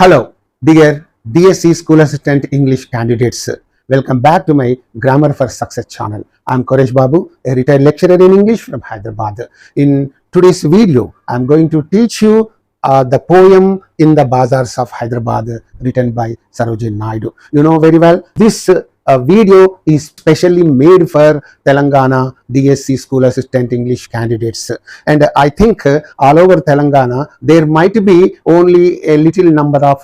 Hello, dear DSC School Assistant English candidates. Welcome back to my Grammar for Success channel. I am Koresh Babu, a retired lecturer in English from Hyderabad. In today's video, I am going to teach you the poem in the Bazaars of Hyderabad written by Sarojini Naidu. You know very well, this video is specially made for Telangana DSC School Assistant English candidates, and I think all over Telangana there might be only a little number of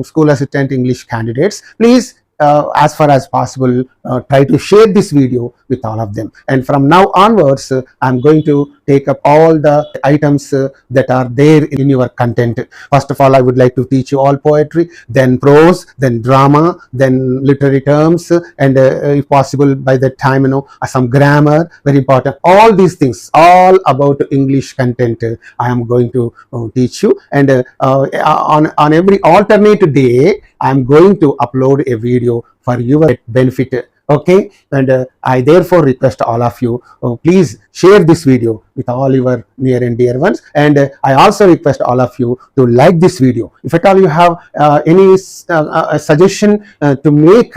School Assistant English candidates. Please, as far as possible, try to share this video with all of them, and from now onwards I'm going to take up all the items that are there in your content. First of all, I would like to teach you all poetry, then prose, then drama, then literary terms, and if possible by that time, some grammar, very important. All these things, all about English content, I am going to teach you, and on every alternate day I am going to upload a video for your benefit. Okay, and I therefore request all of you, please share this video with all your near and dear ones, and I also request all of you to like this video. If at all you have any suggestion to make,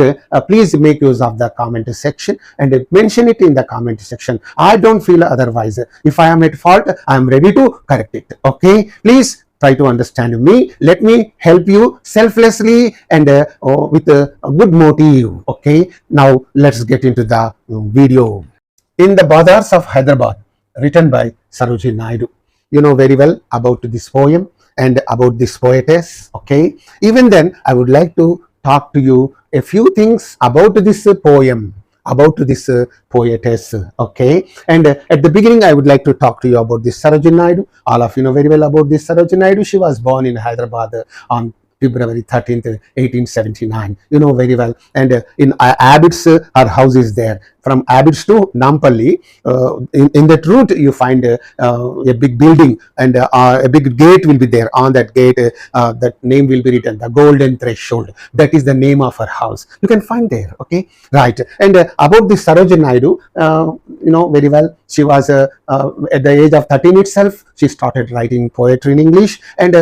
please make use of the comment section and mention it in the comment section. I don't feel otherwise. If I am at fault, I am ready to correct it. Okay, please try to understand me. Let me help you selflessly and with a good motive. Okay, now let's get into the video. In the Bazaars of Hyderabad, written by Sarojini Naidu. You know very well about this poem and about this poetess. Okay, even then I would like to talk to you a few things about this poem, about this poetess. Okay, and at the beginning I would like to talk to you about this Sarojini Naidu. All of you know very well about this Sarojini Naidu. She was born in Hyderabad on February 13th, 1879. You know very well. And in Abbots, her house is there. From Abbots to Nampalli, in that route you find a big building, and a big gate will be there. On that gate, that name will be written, the Golden Threshold. That is the name of her house. You can find there. Okay, right. And about this Sarojini Naidu, you know very well, she was at the age of 13 itself, she started writing poetry in English, and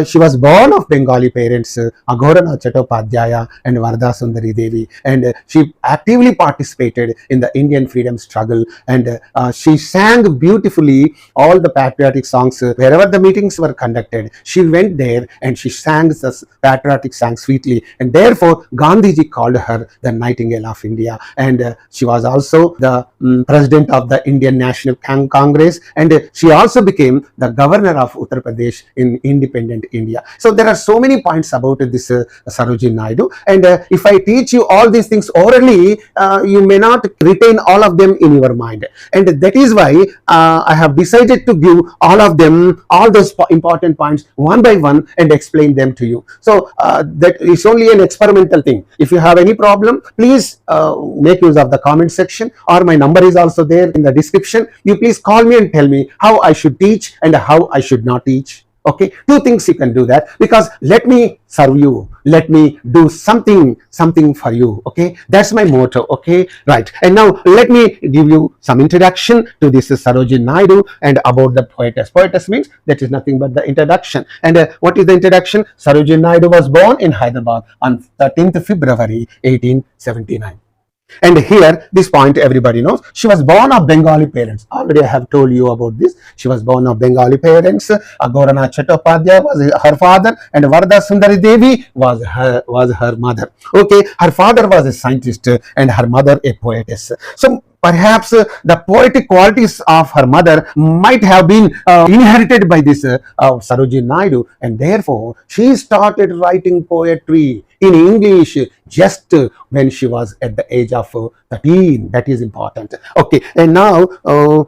she was born of Bengali parents, Aghorana Chattopadhyaya and Varda Sundari Devi, and she actively participated in the Indian freedom struggle, and she sang beautifully all the patriotic songs wherever the meetings were conducted. She went there and she sang the patriotic songs sweetly, and therefore Gandhiji called her the Nightingale of India. And she was also the president of the Indian National Congress, and she also became the governor of Uttar Pradesh in independent India. So there are so many points about this Sarojini Naidu, and if I teach you all these things orally, you may not retain all of them in your mind, and that is why I have decided to give all of them, all those important points one by one, and explain them to you. So that is only an experimental thing. If you have any problem, please make use of the comment section, or my number is also there in the description. You please call me and tell me how I should teach and how I should not teach. Okay, two things you can do that, because let me serve you, let me do something for you. Okay, that's my motto. Okay, right. And now let me give you some introduction to this Sarojini Naidu and about the poetess. Poetess means that is nothing but the introduction. And what is the introduction? Sarojini Naidu was born in Hyderabad on 13th February 1879. And here, this point everybody knows, she was born of Bengali parents. Already I have told you about this. She was born of Bengali parents. Aghorana Chattopadhyaya was her father, and Varda Sundari Devi was her mother. Okay, her father was a scientist and her mother a poetess. So perhaps the poetic qualities of her mother might have been inherited by this Sarojini Naidu, and therefore she started writing poetry in English just when she was at the age of 13. That is important. Okay, and now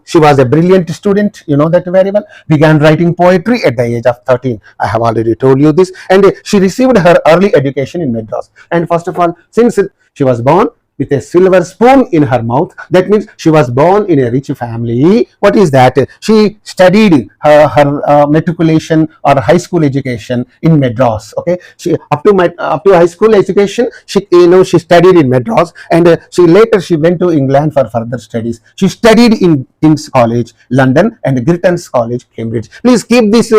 she was a brilliant student, you know that very well. Began writing poetry at the age of 13. I have already told you this. And she received her early education in Madras. And first of all, since she was born with a silver spoon in her mouth. That means she was born in a rich family. What is that? She studied her matriculation or high school education in Madras. Okay, she up to high school education, she studied in Madras, and she went to England for further studies. She studied in King's College, London, and Girton's College, Cambridge. Please keep these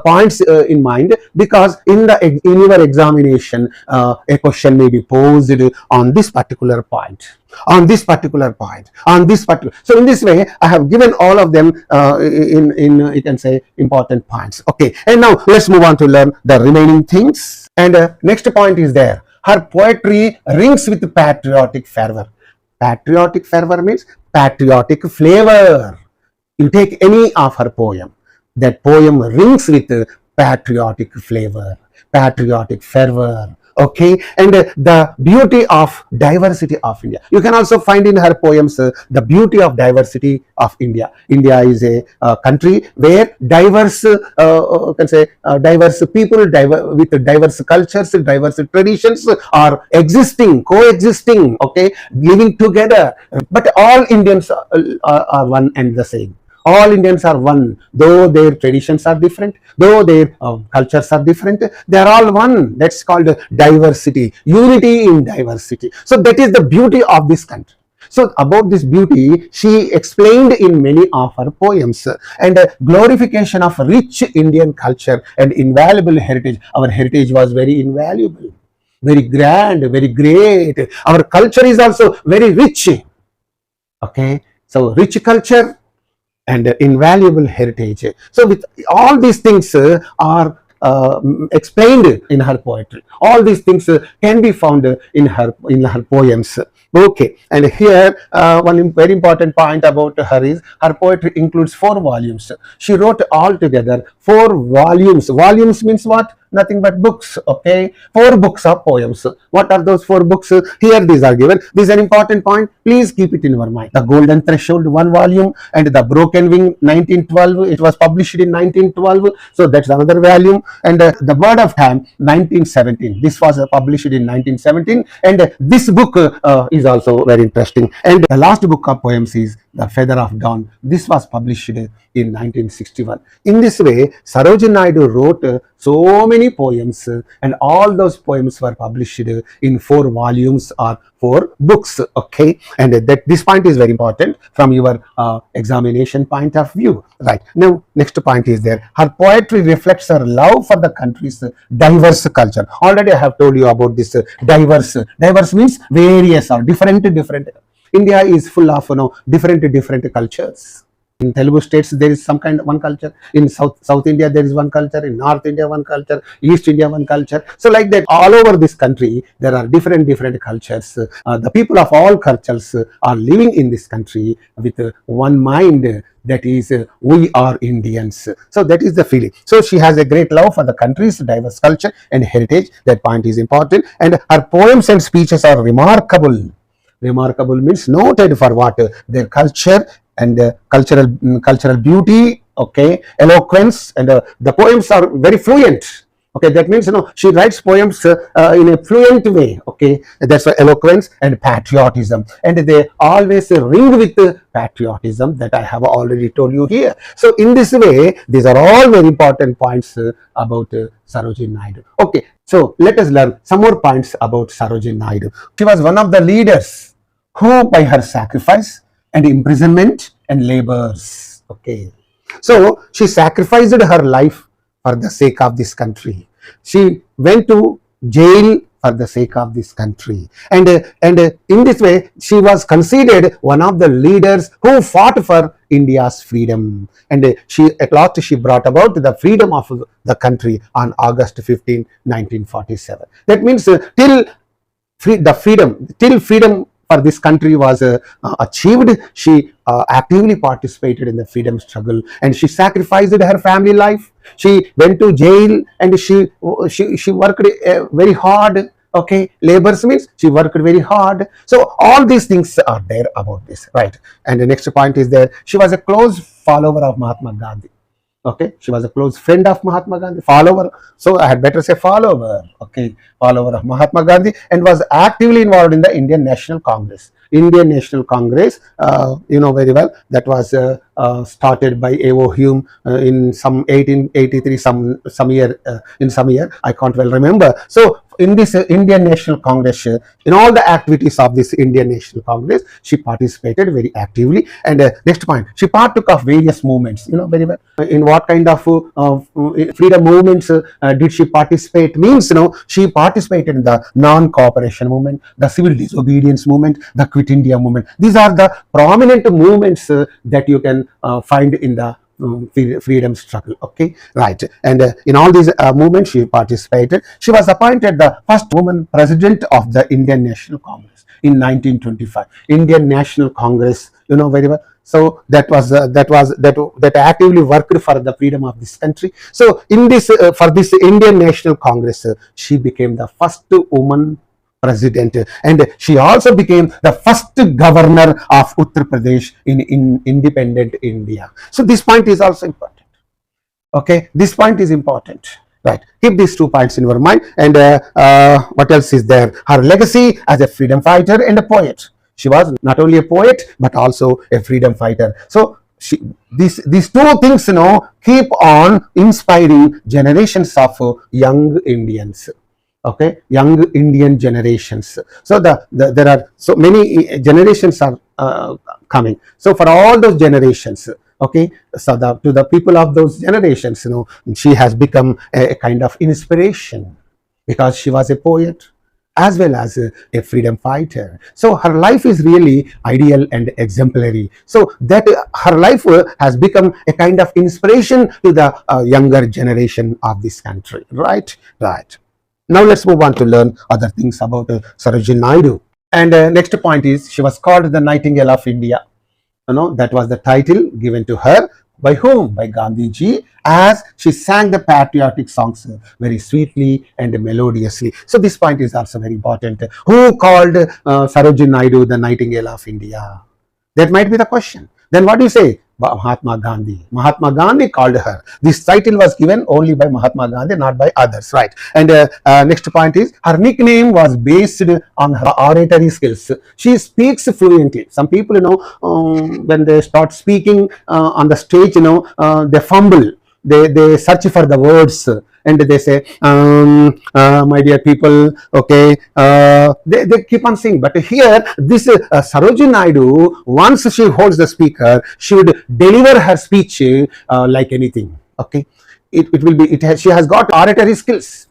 points in mind, because in your examination a question may be posed on this particular point. So in this way I have given all of them in you can say important points. Okay, and now let's move on to learn the remaining things. And next point is there. Her poetry rings with patriotic fervor. Patriotic fervor means patriotic flavor. You take any of her poem, that poem rings with patriotic flavor, patriotic fervor. Okay, and the beauty of diversity of India. You can also find in her poems the beauty of diversity of India. India is a country where diverse, diverse people, with diverse cultures, diverse traditions are coexisting. Okay, living together. But all Indians are one and the same. All Indians are one, though their traditions are different, though their cultures are different, they are all one. That's called diversity, unity in diversity. So that is the beauty of this country. So about this beauty, she explained in many of her poems, and glorification of rich Indian culture and invaluable heritage. Our heritage was very invaluable, very grand, very great. Our culture is also very rich. Okay, so rich culture and invaluable heritage. So with all these things are explained in her poetry. All these things can be found in her poems. Okay, and here one very important point about her is her poetry includes 4 volumes. She wrote altogether 4 volumes. Volumes means what? Nothing but books. Okay, 4 books of poems. What are those 4 books? Here these are given. This is an important point. Please keep it in your mind. The Golden Threshold, 1 volume, and The Broken Wing, 1912. It was published in 1912. So that's another volume. And The Word of Time, 1917. This was published in 1917. And this book is also very interesting. And the last book of poems is The Feather of Dawn. This was published in 1961. In this way, Sarojini Naidu wrote so many poems, and all those poems were published in 4 volumes or 4 books. Okay, and that this point is very important from your examination point of view. Right, now next point is there. Her poetry reflects her love for the country's diverse culture. Already I have told you about this diverse. Diverse means various or different. India is full of different cultures. In Telugu states there is some kind of one culture. In South India there is one culture. In North India one culture. East India one culture. So like that, all over this country there are different cultures. The people of all cultures are living in this country with one mind. That is, we are Indians. So that is the feeling. So she has a great love for the country's diverse culture and heritage. That point is important. And her poems and speeches are remarkable. Remarkable means noted for what? Their culture and cultural beauty. Okay, eloquence, and the poems are very fluent. Okay, that means she writes poems in a fluent way. Okay, that's why eloquence and patriotism, and they always ring with patriotism, that I have already told you here. So in this way, these are all very important points about Sarojini Naidu. Okay, so let us learn some more points about Sarojini Naidu. She was one of the leaders who, by her sacrifice and imprisonment and labors, okay, so she sacrificed her life for the sake of this country. She went to jail for the sake of this country, and in this way she was considered one of the leaders who fought for India's freedom, and at last she brought about the freedom of the country on August 15, 1947. That means till freedom for this country was achieved, she actively participated in the freedom struggle, and she sacrificed her family life. She went to jail, and she worked very hard. Okay, labors means she worked very hard. So all these things are there about this, right? And the next point is there. She was a close follower of Mahatma Gandhi. Okay, she was a close friend of Mahatma Gandhi, follower. So I had better say follower. Okay, follower of Mahatma Gandhi, and was actively involved in the Indian National Congress. Indian National Congress, you know very well, that was started by A.O. Hume in some 1883, some year, in some year, I can't well remember. So in this Indian National Congress, in all the activities of this Indian National Congress, she participated very actively. And next point, she partook of various movements, you know very well. In what kind of freedom movements did she participate? Means, you know, she participated in the non-cooperation movement, the civil disobedience movement, the Quit India movement. These are the prominent movements that you can find in the freedom struggle. Okay, right. And in all these movements she participated. She was appointed the first woman president of the Indian National Congress in 1925. Indian National Congress, you know very well. So that actively worked for the freedom of this country. So in this for this Indian National Congress, she became the first woman president, and she also became the first governor of Uttar Pradesh in independent India. So this point is also important. Okay, this point is important. Right, keep these 2 points in your mind. And what else is there? Her legacy as a freedom fighter and a poet. She was not only a poet but also a freedom fighter. So these 2 things, you know, keep on inspiring generations of young Indians. Okay, young Indian generations. So there are so many generations are coming. So for all those generations, okay, so to the people of those generations, you know, she has become a kind of inspiration, because she was a poet as well as a freedom fighter. So her life is really ideal and exemplary. So that her life has become a kind of inspiration to the younger generation of this country. Right. Now let's move on to learn other things about Sarojini Naidu. And next point is, she was called the Nightingale of India. You know, that was the title given to her by whom? By Gandhiji, as she sang the patriotic songs very sweetly and melodiously. So this point is also very important. Who called Sarojini Naidu the Nightingale of India? That might be the question. Then what do you say? Mahatma Gandhi. Mahatma Gandhi called her. This title was given only by Mahatma Gandhi, not by others, right? And next point is, her nickname was based on her oratory skills. She speaks fluently. Some people, you know, when they start speaking on the stage, you know, they fumble. They search for the words, and they say, my dear people, okay, they keep on saying. But here, this Sarojini Naidu, once she holds the speaker, she would deliver her speech like anything. Okay, she has got oratory skills.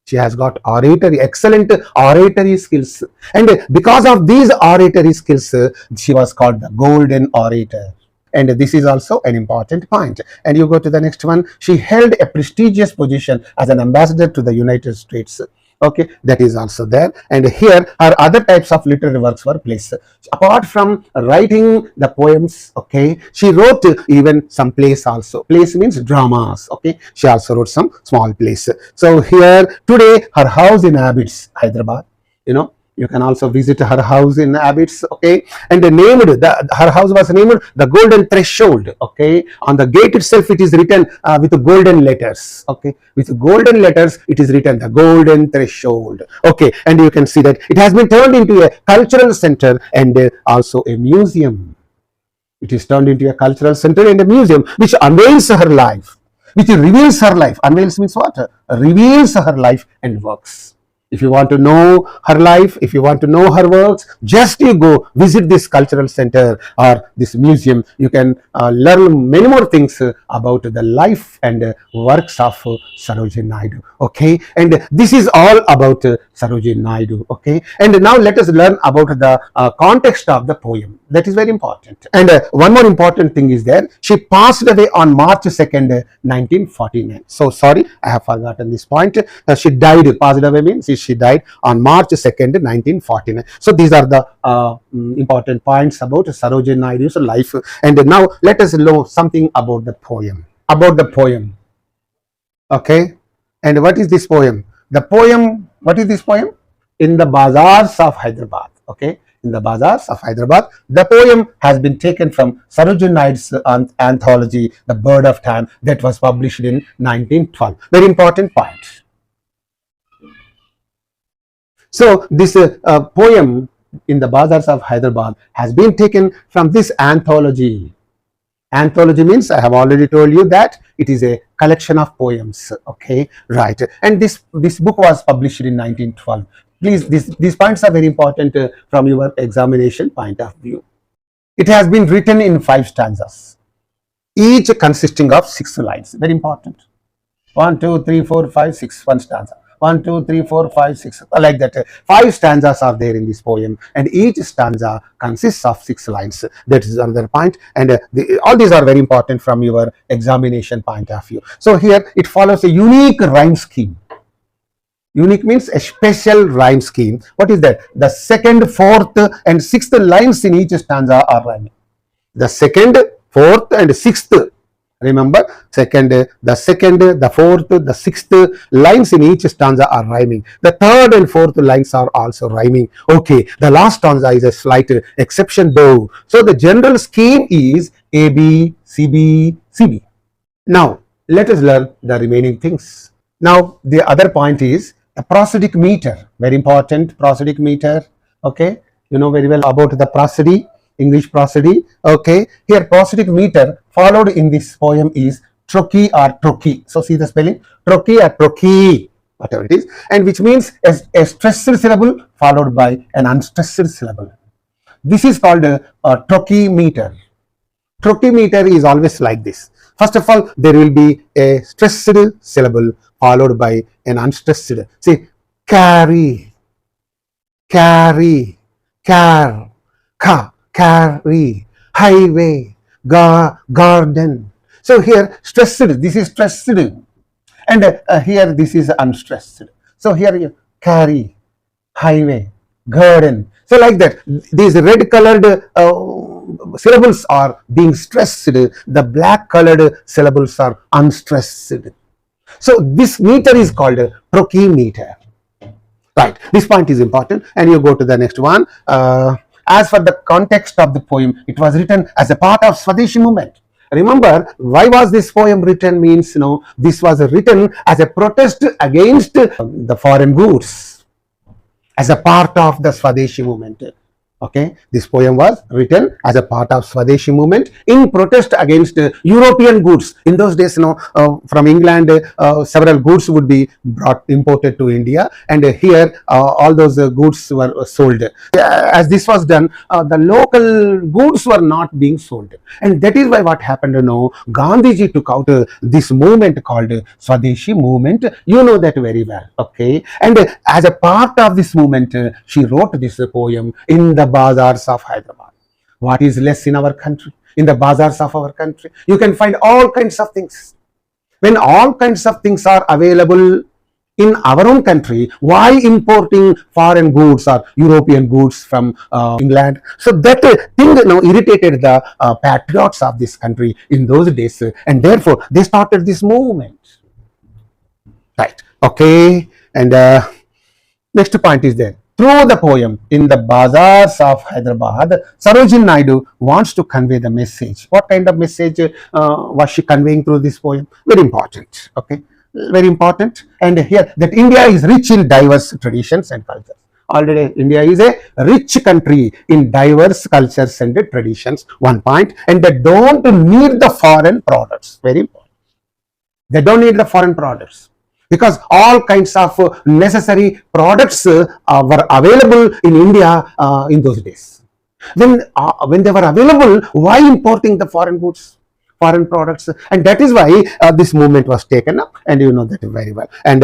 She has got excellent oratory skills, and because of these oratory skills, she was called the Golden Orator. And this is also an important point. And you go to the next one. She held a prestigious position as an ambassador to the United States. Okay, that is also there. And here her other types of literary works were placed. Apart from writing the poems, okay, she wrote even some plays also. Plays means dramas. Okay, she also wrote some small plays. So here today her house in Abbots, Hyderabad, you know, you can also visit her house in Abbots, okay, and her house was named the Golden Threshold. Okay, on the gate itself it is written with golden letters. Okay, with golden letters it is written the Golden Threshold. Okay, and you can see that it has been turned into a cultural center and also a museum. It is turned into a cultural center and a museum, which unveils her life, which reveals her life. Unveils means what? Reveals her life and works. If you want to know her life, if you want to know her works, just you go visit this cultural center or this museum. You can learn many more things about the life and works of Sarojini Naidu. Okay, and this is all about Sarojini Naidu. Okay, and now let us learn about the context of the poem. That is very important. And one more important thing is there. She passed away on March 2nd, 1949. So sorry, I have forgotten this point. She died. Passed away means she died on March 2nd, 1949. So these are the important points about Sarojini Naidu's life. And now let us know something about the poem. Okay, and what is this poem? The poem, what is this poem? In the Bazaars of Hyderabad. Okay, in the Bazaars of Hyderabad. The poem has been taken from Sarojini Naidu's anthology, The Bird of Time, that was published in 1912. Very important point. So this poem in the Bazaars of Hyderabad has been taken from this anthology. Anthology means, I have already told you that it is a collection of poems. Okay, right. And this book was published in 1912. Please, these points are very important from your examination point of view. It has been written in 5 stanzas, each consisting of 6 lines. Very important. 1, 2, 3, 4, 5, 6, one stanza. 1, 2, 3, 4, 5, 6, like that. 5 stanzas are there in this poem, and each stanza consists of 6 lines. That is another point, and all these are very important from your examination point of view. So here it follows a unique rhyme scheme. Unique means a special rhyme scheme. What is that? The 2nd, 4th, and 6th lines in each stanza are rhyming. The 2nd, 4th, and 6th. Remember, the 2nd, the 4th, the 6th lines in each stanza are rhyming. The 3rd and 4th lines are also rhyming. Okay, the last stanza is a slight exception though. So the general scheme is A, B, C, B, C, B. Now, let us learn the remaining things. Now, the other point is a prosodic meter. Very important, prosodic meter. Okay, you know very well about the prosody. English prosody. Okay, here prosodic meter followed in this poem is trochee or trochee. So see the spelling, trochee or trochee, whatever it is, and which means a stressed syllable followed by an unstressed syllable. This is called a trochee meter. Trochee meter is always like this. First of all, there will be a stressed syllable followed by an unstressed. See, carry, carry, car, ka, carry, highway, garden. So here stressed, this is stressed, and here this is unstressed. So here you carry, highway, garden. So like that, these red colored syllables are being stressed, the black colored syllables are unstressed. So this meter is called a trochee meter. Right, this point is important, and you go to the next one. As for the context of the poem, it was written as a part of Swadeshi movement. Remember, why was this poem written? Means, this was written as a protest against the foreign goods, as a part of the Swadeshi movement. Okay, this poem was written as a part of Swadeshi movement in protest against European goods. In those days, from England, several goods would be imported to India, and here all those goods were sold. As this was done, the local goods were not being sold, and that is why what happened. Gandhiji took out this movement called Swadeshi movement. You know that very well. Okay, and as a part of this movement, she wrote this poem in the Bazaars of Hyderabad. What is less in our country? In the bazaars of our country, you can find all kinds of things. When all kinds of things are available in our own country, why importing foreign goods or European goods from England? So that thing irritated the patriots of this country in those days, and therefore they started this movement. Right. Okay. And next point is there. Through the poem in the Bazaars of Hyderabad, Sarojini Naidu wants to convey the message. What kind of message was she conveying through this poem? Very important. Okay, very important. And here that India is rich in diverse traditions and cultures. Already India is a rich country in diverse cultures and traditions. One point. And they don't need the foreign products. Very important. They don't need the foreign products, because all kinds of necessary products were available in India in those days. When they were available, why importing the foreign goods, foreign products? And that is why this movement was taken up, and you know that very well. And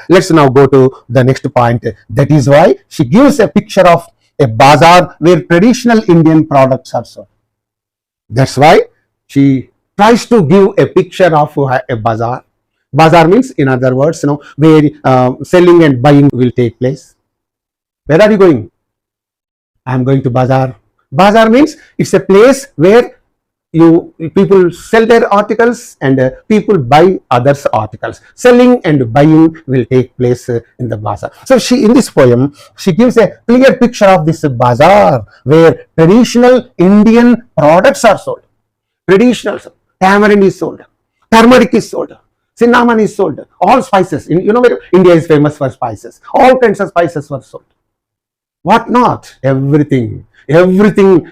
let's now go to the next point. That is why she gives a picture of a bazaar where traditional Indian products are sold. That's why she tries to give a picture of a bazaar. Bazaar means, in other words, where selling and buying will take place. Where are you going? I am going to bazaar. Bazaar means it's a place where people sell their articles and people buy others articles. Selling and buying will take place in the bazaar. So she, in this poem, she gives a clear picture of this bazaar where traditional Indian products are sold. Traditional tamarind is sold, turmeric is sold, cinnamon is sold, all spices. You know where India is famous for spices. All kinds of spices were sold. What not? Everything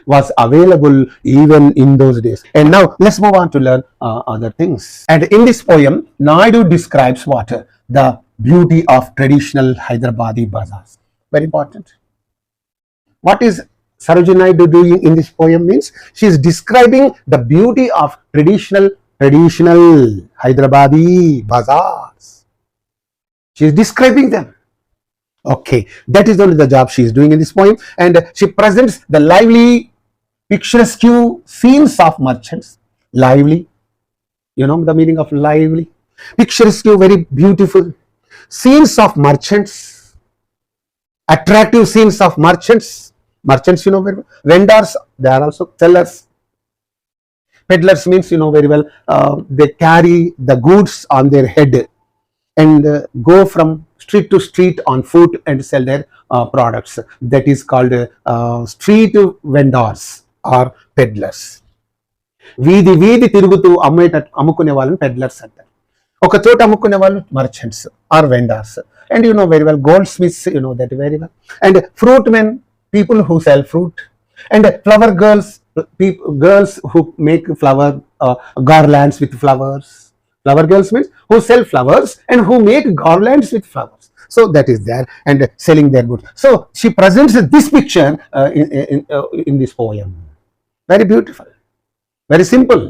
was available even in those days. And now let's move on to learn other things. And in this poem, Naidu describes what? The beauty of traditional Hyderabadi bazaars. Very important. What is Sarojini Naidu doing in this poem means she is describing the beauty of traditional Hyderabadi bazaars. She is describing them. Okay, that is only the job she is doing in this poem, and she presents the lively, picturesque scenes of merchants. Lively, you know the meaning of lively, picturesque, very beautiful scenes of merchants, attractive scenes of merchants. Merchants, you know very well. Vendors, they are also sellers. Peddlers means, you know very well, they carry the goods on their head and go from street to street on foot and sell their products. That is called street vendors or peddlers. వీధి తిరుగుతూ అమ్ముకునే వాళ్ళని peddlers అంటారు. ఒక చోట అమ్ముకునే వాళ్ళు merchants or vendors. And you know very well, goldsmiths, you know that very well. And fruit men, people who sell fruit. And flower girls, girls who make flower garlands with flowers. Flower girls means who sell flowers and who make garlands with flowers. So that is there, and selling their goods. So she presents this picture in this poem. Very beautiful, very simple.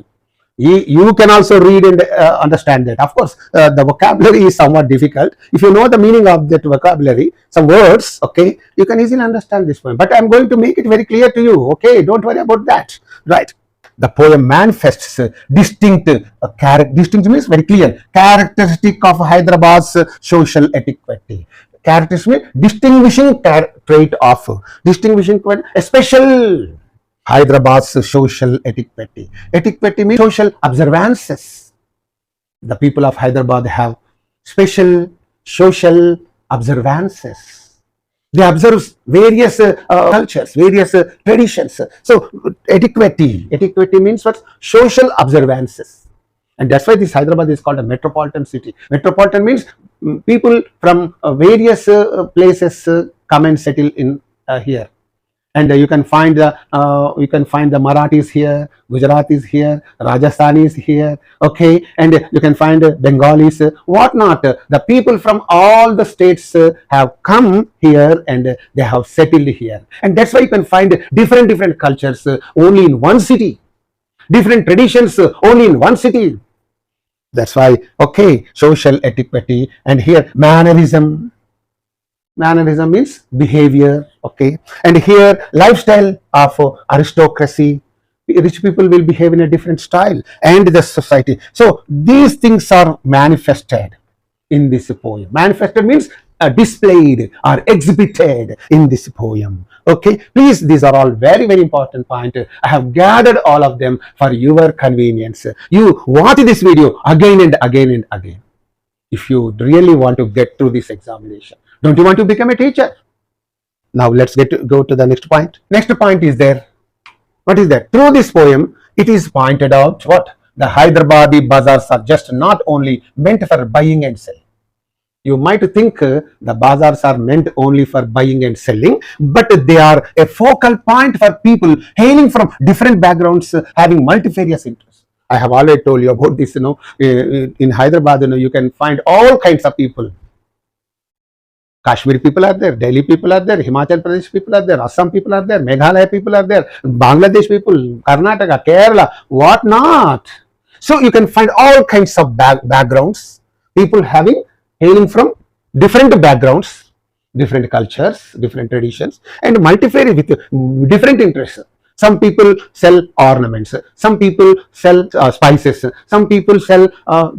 You can also read and understand that. Of course, the vocabulary is somewhat difficult. If you know the meaning of that vocabulary, some words, okay, you can easily understand this poem. But I am going to make it very clear to you. Okay, don't worry about that. Right. The poem manifests distinct means very clear, characteristic of Hyderabad's social etiquette. Characteristic means distinguishing trait of, a special Hyderabad's social etiquette. Etiquette means social observances. The people of Hyderabad have special social observances. They observe various cultures, various traditions. So etiquette means what? Social observances. And that's why this Hyderabad is called a metropolitan city. Metropolitan means people from various places come and settle in here. And you can find the Marathis here, Gujaratis here, Rajasthanis here, okay, and you can find Bengalis, what not. The people from all the states have come here and they have settled here, and that's why you can find different cultures only in one city, different traditions only in one city. That's why, okay, social etiquette, and here mannerism. Mannerism means behavior, okay, and here lifestyle of aristocracy. Rich people will behave in a different style, and the society. So these things are manifested in this poem. Manifested means displayed or exhibited in this poem. Okay, please, these are all very important points. I have gathered all of them for your convenience. You watch this video again and again and again if you really want to get through this examination. Don't you want to become a teacher? Now let's go to the next point. Next point is there. What is that? Through this poem, it is pointed out what? The Hyderabadi bazaars are just not only meant for buying and selling. You might think the bazaars are meant only for buying and selling, but they are a focal point for people hailing from different backgrounds, having multifarious interests. I have already told you about this. In Hyderabad, you can find all kinds of people. Kashmir people are there, Delhi people are there, Himachal Pradesh people are there, Assam people are there, Meghalaya people are there, Bangladesh people, Karnataka, Kerala, what not. So you can find all kinds of backgrounds, people hailing from different backgrounds, different cultures, different traditions, and multifarious with different interests. Some people sell ornaments. Some people sell spices. Some people sell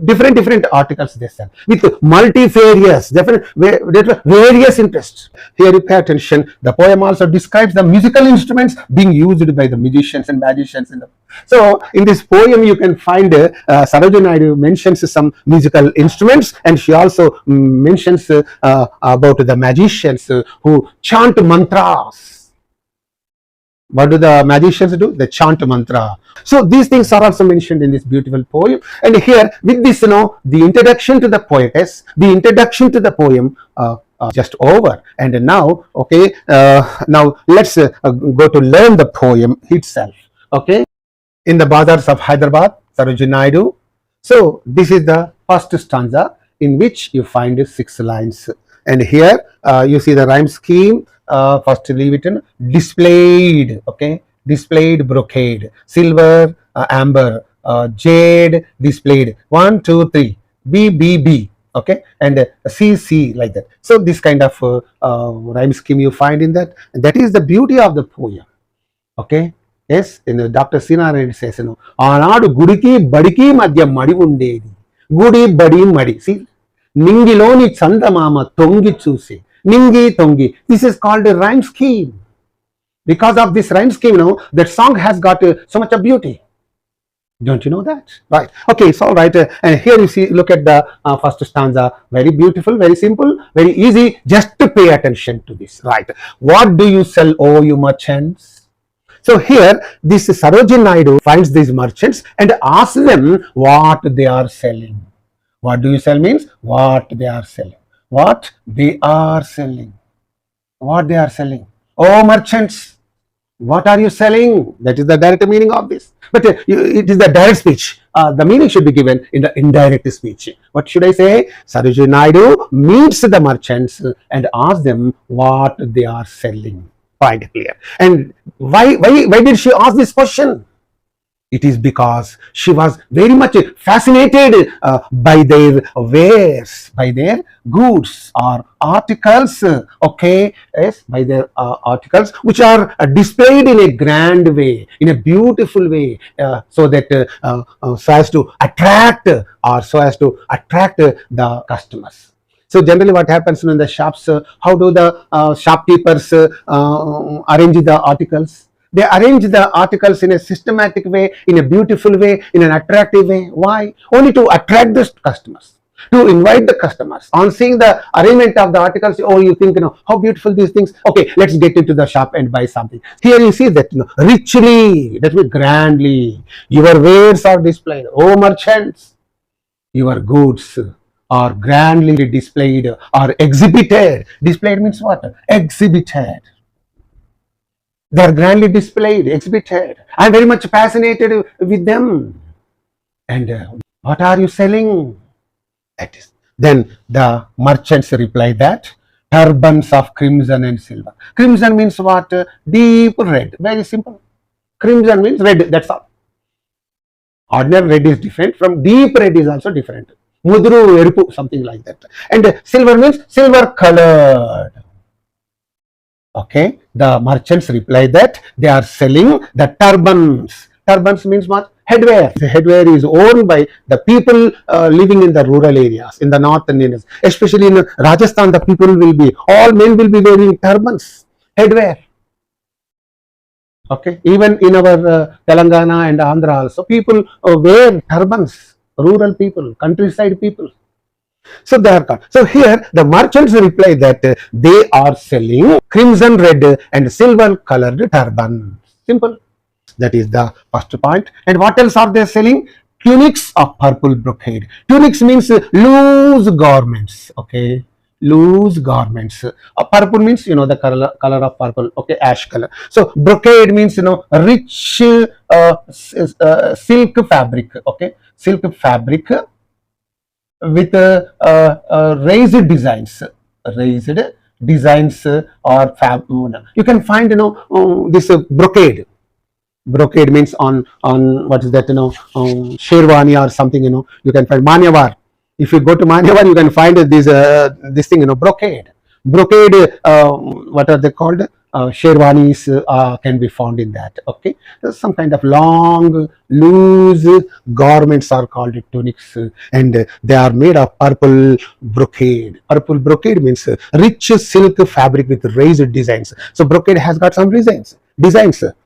different articles they sell with multifarious, various interests. Here you pay attention. The poem also describes the musical instruments being used by the musicians and magicians. So in this poem you can find Sarojini Naidu mentions some musical instruments, and she also mentions about the magicians who chant mantras. What do the magicians do? They chant mantra. So these things are also mentioned in this beautiful poem. And here with this, the introduction to the poetess, the introduction to the poem just over. And now, okay, now let's go to learn the poem itself. Okay, in the Bazaars of Hyderabad, Sarojini Naidu. So this is the first stanza in which you find 6 lines. And here you see the rhyme scheme. First leave it in displayed, okay, displayed brocade, silver, amber, jade, displayed, 1, 2, 3, B, B, B, okay, and C, C, like that. So this kind of rhyme scheme you find in that, and that is the beauty of the poem, okay. Yes, in the Dr. Sinara says, Anadu Gudiki Badiki Madhya Madi Undedi, Gudi Badi Madi, see, Ningiloni Chandamama Tongi Chusi. Ningi Tongi. This is called a rhyme scheme. Because of this rhyme scheme, that song has got so much of beauty. Don't you know that? Right. Okay, it's all right. And here you see, look at the first stanza. Very beautiful, very simple, very easy. Just to pay attention to this. Right. What do you sell, oh you merchants? So here, this Sarojini Naidu finds these merchants and asks them what they are selling. What do you sell means what they are selling. What they are selling. What they are selling. Oh merchants, what are you selling? That is the direct meaning of this. But it is the direct speech. The meaning should be given in the indirect speech. What should I say? Sarojini Naidu meets the merchants and asks them what they are selling. Quite clear. And why did she ask this question? It is because she was very much fascinated by their wares, by their goods or articles, okay, yes, by their articles which are displayed in a grand way, in a beautiful way, so that so as to attract the customers. So generally what happens in the shops, how do the shopkeepers arrange the articles? They arrange the articles in a systematic way, in a beautiful way, in an attractive way. Why? Only to attract the customers, to invite the customers. On seeing the arrangement of the articles, oh, you think, how beautiful these things. Okay, let's get into the shop and buy something. Here you see that, richly, that means grandly, your wares are displayed. Oh, merchants, your goods are grandly displayed or exhibited. Displayed means what? Exhibited. They are grandly displayed, exhibited. I am very much fascinated with them. And what are you selling? That is. Then the merchants reply that turbans of crimson and silver. Crimson means what? Deep red. Very simple. Crimson means red. That's all. Ordinary red is different from deep red is also different. Mudru, erupu, something like that. And silver means silver colored. Okay, the merchants reply that they are selling the turbans. Turbans means what? Headwear. The headwear is owned by the people living in the rural areas, in the northern areas. Especially in Rajasthan, the people will be, all men will be wearing turbans, headwear. Okay, even in our Telangana and Andhra also, people wear turbans, rural people, countryside people. So they are called. So here the merchants reply that they are selling crimson red and silver colored turbans. Simple. That is the first point. And what else are they selling? Tunics of purple brocade. Tunics means loose garments. Okay, loose garments. Purple means the color of purple. Okay, ash color. So brocade means rich silk fabric. Okay, silk fabric with raised designs or you can find this brocade. Brocade means on what is that sherwani or something, you can find Manyavar. If you go to Manyavar, you can find this thing, brocade. What are they called? sherwanis can be found in that. Okay, some kind of long, loose garments are called tunics, and they are made of purple brocade. Purple brocade means rich silk fabric with raised designs. So brocade has got some designs,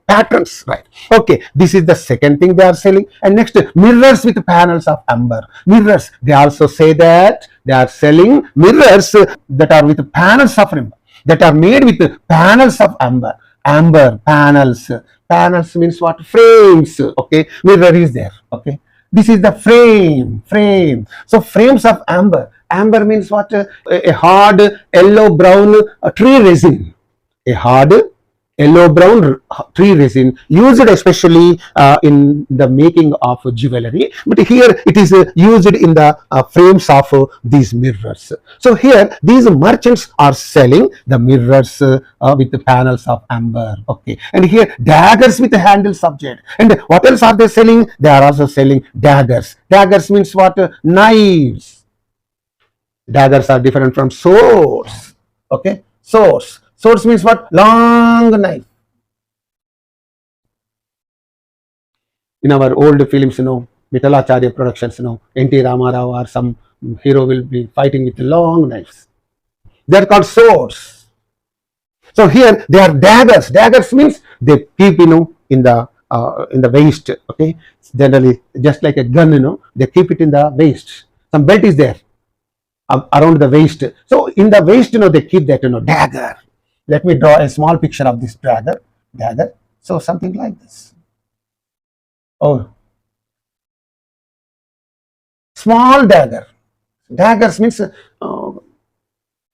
patterns, right? Okay, this is the second thing they are selling. And next, mirrors with panels of amber. Mirrors, they also say that they are selling mirrors that are with panels of amber, that are made with panels of amber. Amber panels. Panels means what? Frames. Okay, mirror is there. Okay, this is the frame. So frames of amber. Amber means what? A hard yellow brown tree resin. A hard yellow brown tree resin used especially in the making of jewelry, but here it is used in the frames of these mirrors. So here these merchants are selling the mirrors with the panels of amber. Okay, and here daggers with the handles of jade. And what else are they selling? They are also selling daggers. Daggers means what? Knives. Daggers are different from swords. Okay, swords. Swords means what? Long knife. In our old films, Vitalacharya productions, N.T. Ramarao or some hero will be fighting with long knives. They are called swords. So here they are daggers. Daggers means they keep, in the waist. Okay, generally just like a gun, they keep it in the waist. Some belt is there around the waist. So in the waist, they keep that, dagger. Let me draw a small picture of this dagger. So something like this. Oh, small dagger. Daggers means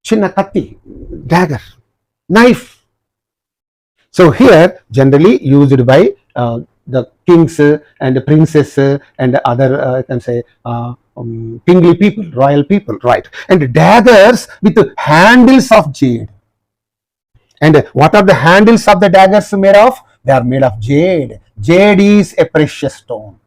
chinna katti, dagger, knife. So here generally used by the kings and the princes and other I can say kingly people, royal people, right? And daggers with handles of jade. And what are the handles of the daggers made of? They are made of jade. Jade is a precious stone.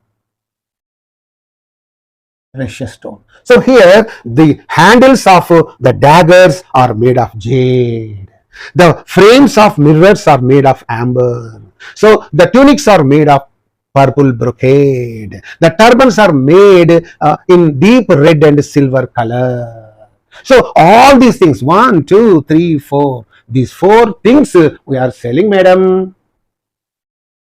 Precious stone. So here the handles of the daggers are made of jade. The frames of mirrors are made of amber. So the tunics are made of purple brocade. The turbans are made in deep red and silver color. So all these things, 1, 2, 3, 4. These 4 things we are selling, madam.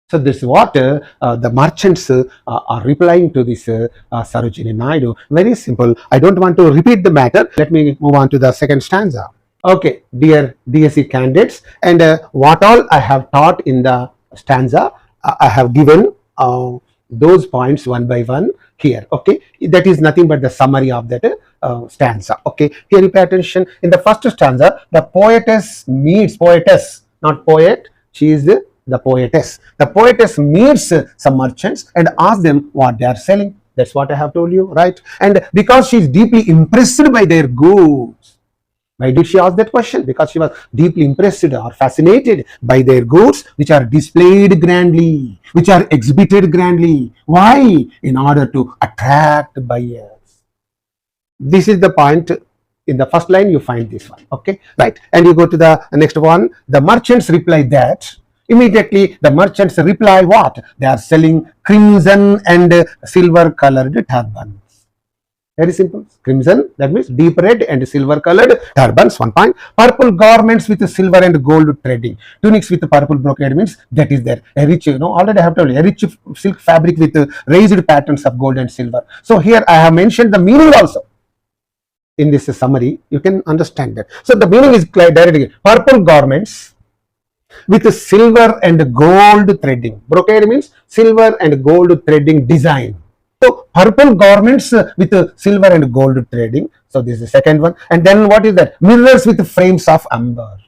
So this is what the merchants are replying to this Sarojini Naidu. Very simple. I don't want to repeat the matter. Let me move on to the second stanza. Okay, dear DSC candidates, and what all I have taught in the stanza, I have given those points one by one here. Okay, that is nothing but the summary of that stanza. Okay, here you pay attention. In the first stanza, the poetess meets, poetess, not poet, she is the poetess. The poetess meets some merchants and asks them what they are selling. That's what I have told you, right? And because she is deeply impressed by their goods. Why did she ask that question? Because she was deeply impressed or fascinated by their goods, which are displayed grandly, which are exhibited grandly. Why? In order to attract buyers. This is the point. In the first line, you find this one. Okay, right. And you go to the next one. The merchants reply that. Immediately, the merchants reply what? They are selling crimson and silver colored turbans. Very simple. Crimson, that means deep red and silver colored turbans, 1 point. Purple garments with silver and gold threading. Tunics with purple brocade means that is there. A rich, already I have told you, a rich silk fabric with raised patterns of gold and silver. So here I have mentioned the meaning also. In this summary, you can understand that. So the meaning is clear directly. Purple garments with silver and gold threading. Brocade means silver and gold threading design. So purple garments with silver and gold threading. So this is the second one. And then what is that? Mirrors with frames of amber.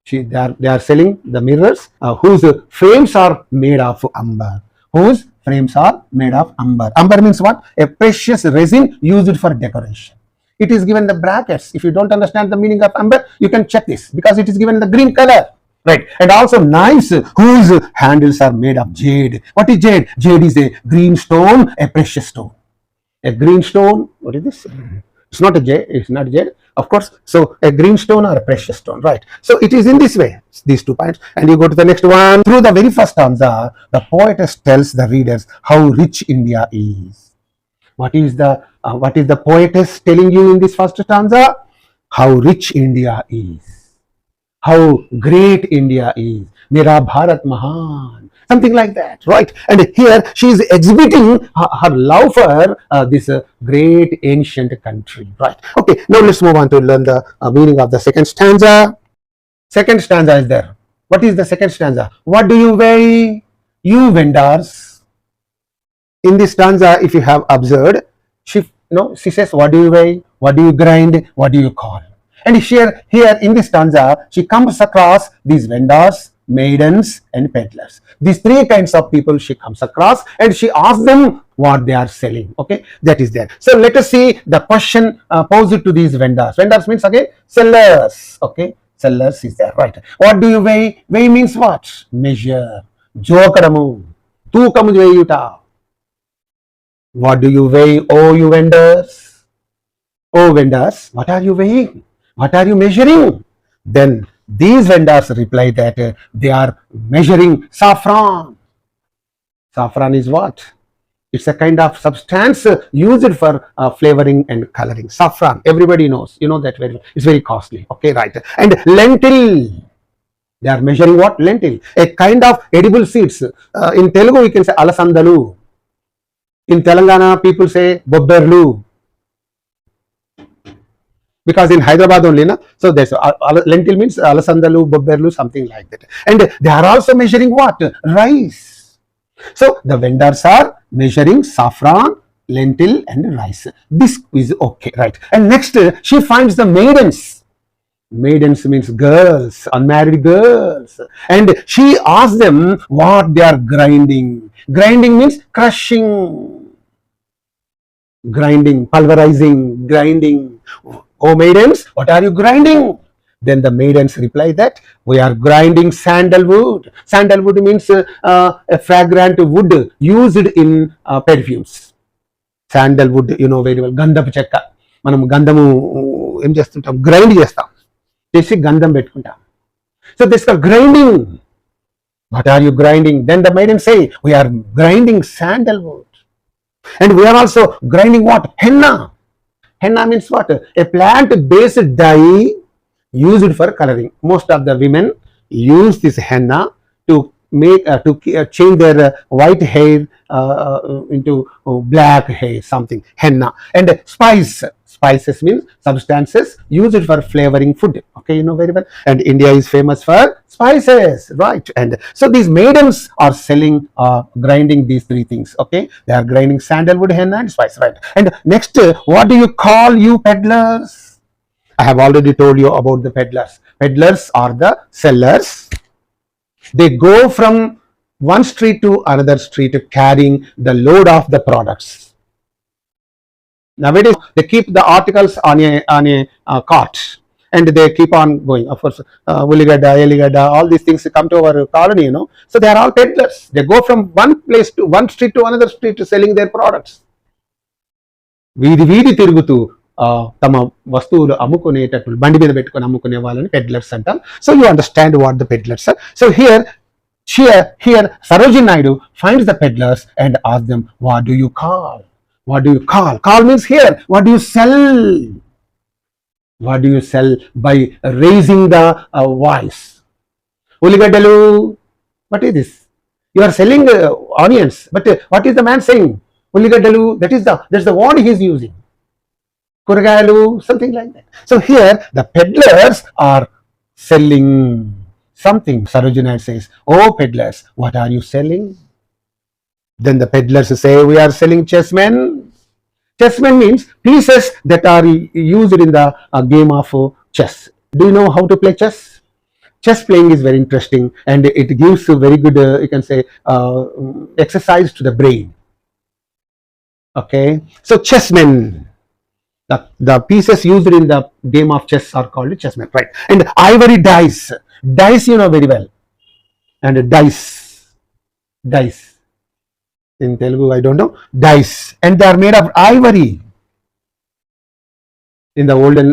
They are selling the mirrors whose frames are made of amber. Whose frames are made of amber. Amber means what? A precious resin used for decoration. It is given the brackets. If you don't understand the meaning of amber, you can check this because it is given the green color. Right. And also knives whose handles are made of jade. What is jade? Jade is a green stone, a precious stone. A green stone, what is this? It's not a jade, it's not jade, of course. So a green stone or a precious stone, right? So it is in this way, these 2 points. And you go to the next one. Through the very first stanza, the poetess tells the readers how rich India is. What is the poetess telling you in this first stanza? How rich India is, how great India is. Mera Bharat Mahan, something like that, right? And here she is exhibiting her love for this great ancient country, right? Okay, now let's move on to learn the meaning of the second stanza. Second stanza is there. What is the second stanza? What do you weigh, you vendors? In this stanza, if you have observed, she says, what do you weigh, what do you grind, what do you call? And here in this stanza, she comes across these vendors, maidens, and peddlers. These 3 kinds of people she comes across, and she asks them what they are selling. Okay, that is there. So let us see the question posed to these vendors. Vendors means again sellers. Okay, sellers is there, right? What do you weigh? Weigh means what? Measure. Jokadamu. Tookamu veyuta. What do you weigh, oh you vendors? Oh vendors, what are you weighing? What are you measuring? Then these vendors reply that they are measuring saffron. Saffron is what? It's a kind of substance used for flavoring and coloring. Saffron, everybody knows. You know that very well. It's very costly. Okay, right. And lentil. They are measuring what? Lentil. A kind of edible seeds. In Telugu, we can say alasandalu. In Telangana, people say bobberlu. Because in Hyderabad only, na? So there's lentil means alasandalu, bobberlu, something like that. And they are also measuring what? Rice. So the vendors are measuring saffron, lentil, and rice. This is okay, right? And next, she finds the maidens. Maidens means girls, unmarried girls. And she asks them what they are grinding. Grinding means crushing. Grinding, pulverizing, grinding. Oh maidens, what are you grinding? Then the maidens reply that we are grinding sandalwood. Sandalwood means a fragrant wood used in perfumes. Sandalwood, you know very well. Gandapu chekka. Manam gandamu em chestuntam, grind chestam. Chesi gandam pettukuntam. So this is grinding. What are you grinding? Then the maidens say we are grinding sandalwood. And we are also grinding what? Henna. Henna means what? A plant-based dye used for coloring. Most of the women use this henna to make change their white hair into black hair, something. Henna. And spices means substances used for flavoring food. Okay, you know very well. And India is famous for spices, right? And so these maidens are selling, grinding these 3 things. Okay, they are grinding sandalwood, henna, and spice, right? And next, what do you call you peddlers? I have already told you about the peddlers. Peddlers are the sellers. They go from one street to another street carrying the load of the products. Nowadays, they keep the articles on a cart and they keep on going. Of course, Uligada, Eligada, all these things come to our colony, you know. So they are all peddlers. They go from one place to one street to another street selling their products. వీధి తిరుగుతూ తమ వస్తువులు అమ్ముకునేటట్లు బండి మీద పెట్టుకొని అమ్ముకునే వాళ్ళని peddlers అంటాం. So you understand what the peddlers are. So here Sarojini Naidu finds the peddlers and asks them, what do you call? What do you call? Call means here, what do you sell? What do you sell? By raising the voice. Uligaddalu, what is this? You are selling onions, but what is the man saying? Uligaddalu, that's the word he is using. Kuragayalu, something like that. So here the peddlers are selling something. Sarojini says, oh peddlers, what are you selling? Then the peddlers say, we are selling chessmen. Chessmen means pieces that are used in the game of chess. Do you know how to play chess? Chess playing is very interesting and it gives a very good, you can say, exercise to the brain. Okay, so chessmen, the pieces used in the game of chess are called chessmen, right? And ivory dice. Dice, you know very well. And dice. In Telugu, I don't know. Dice. And they are made of ivory. In the olden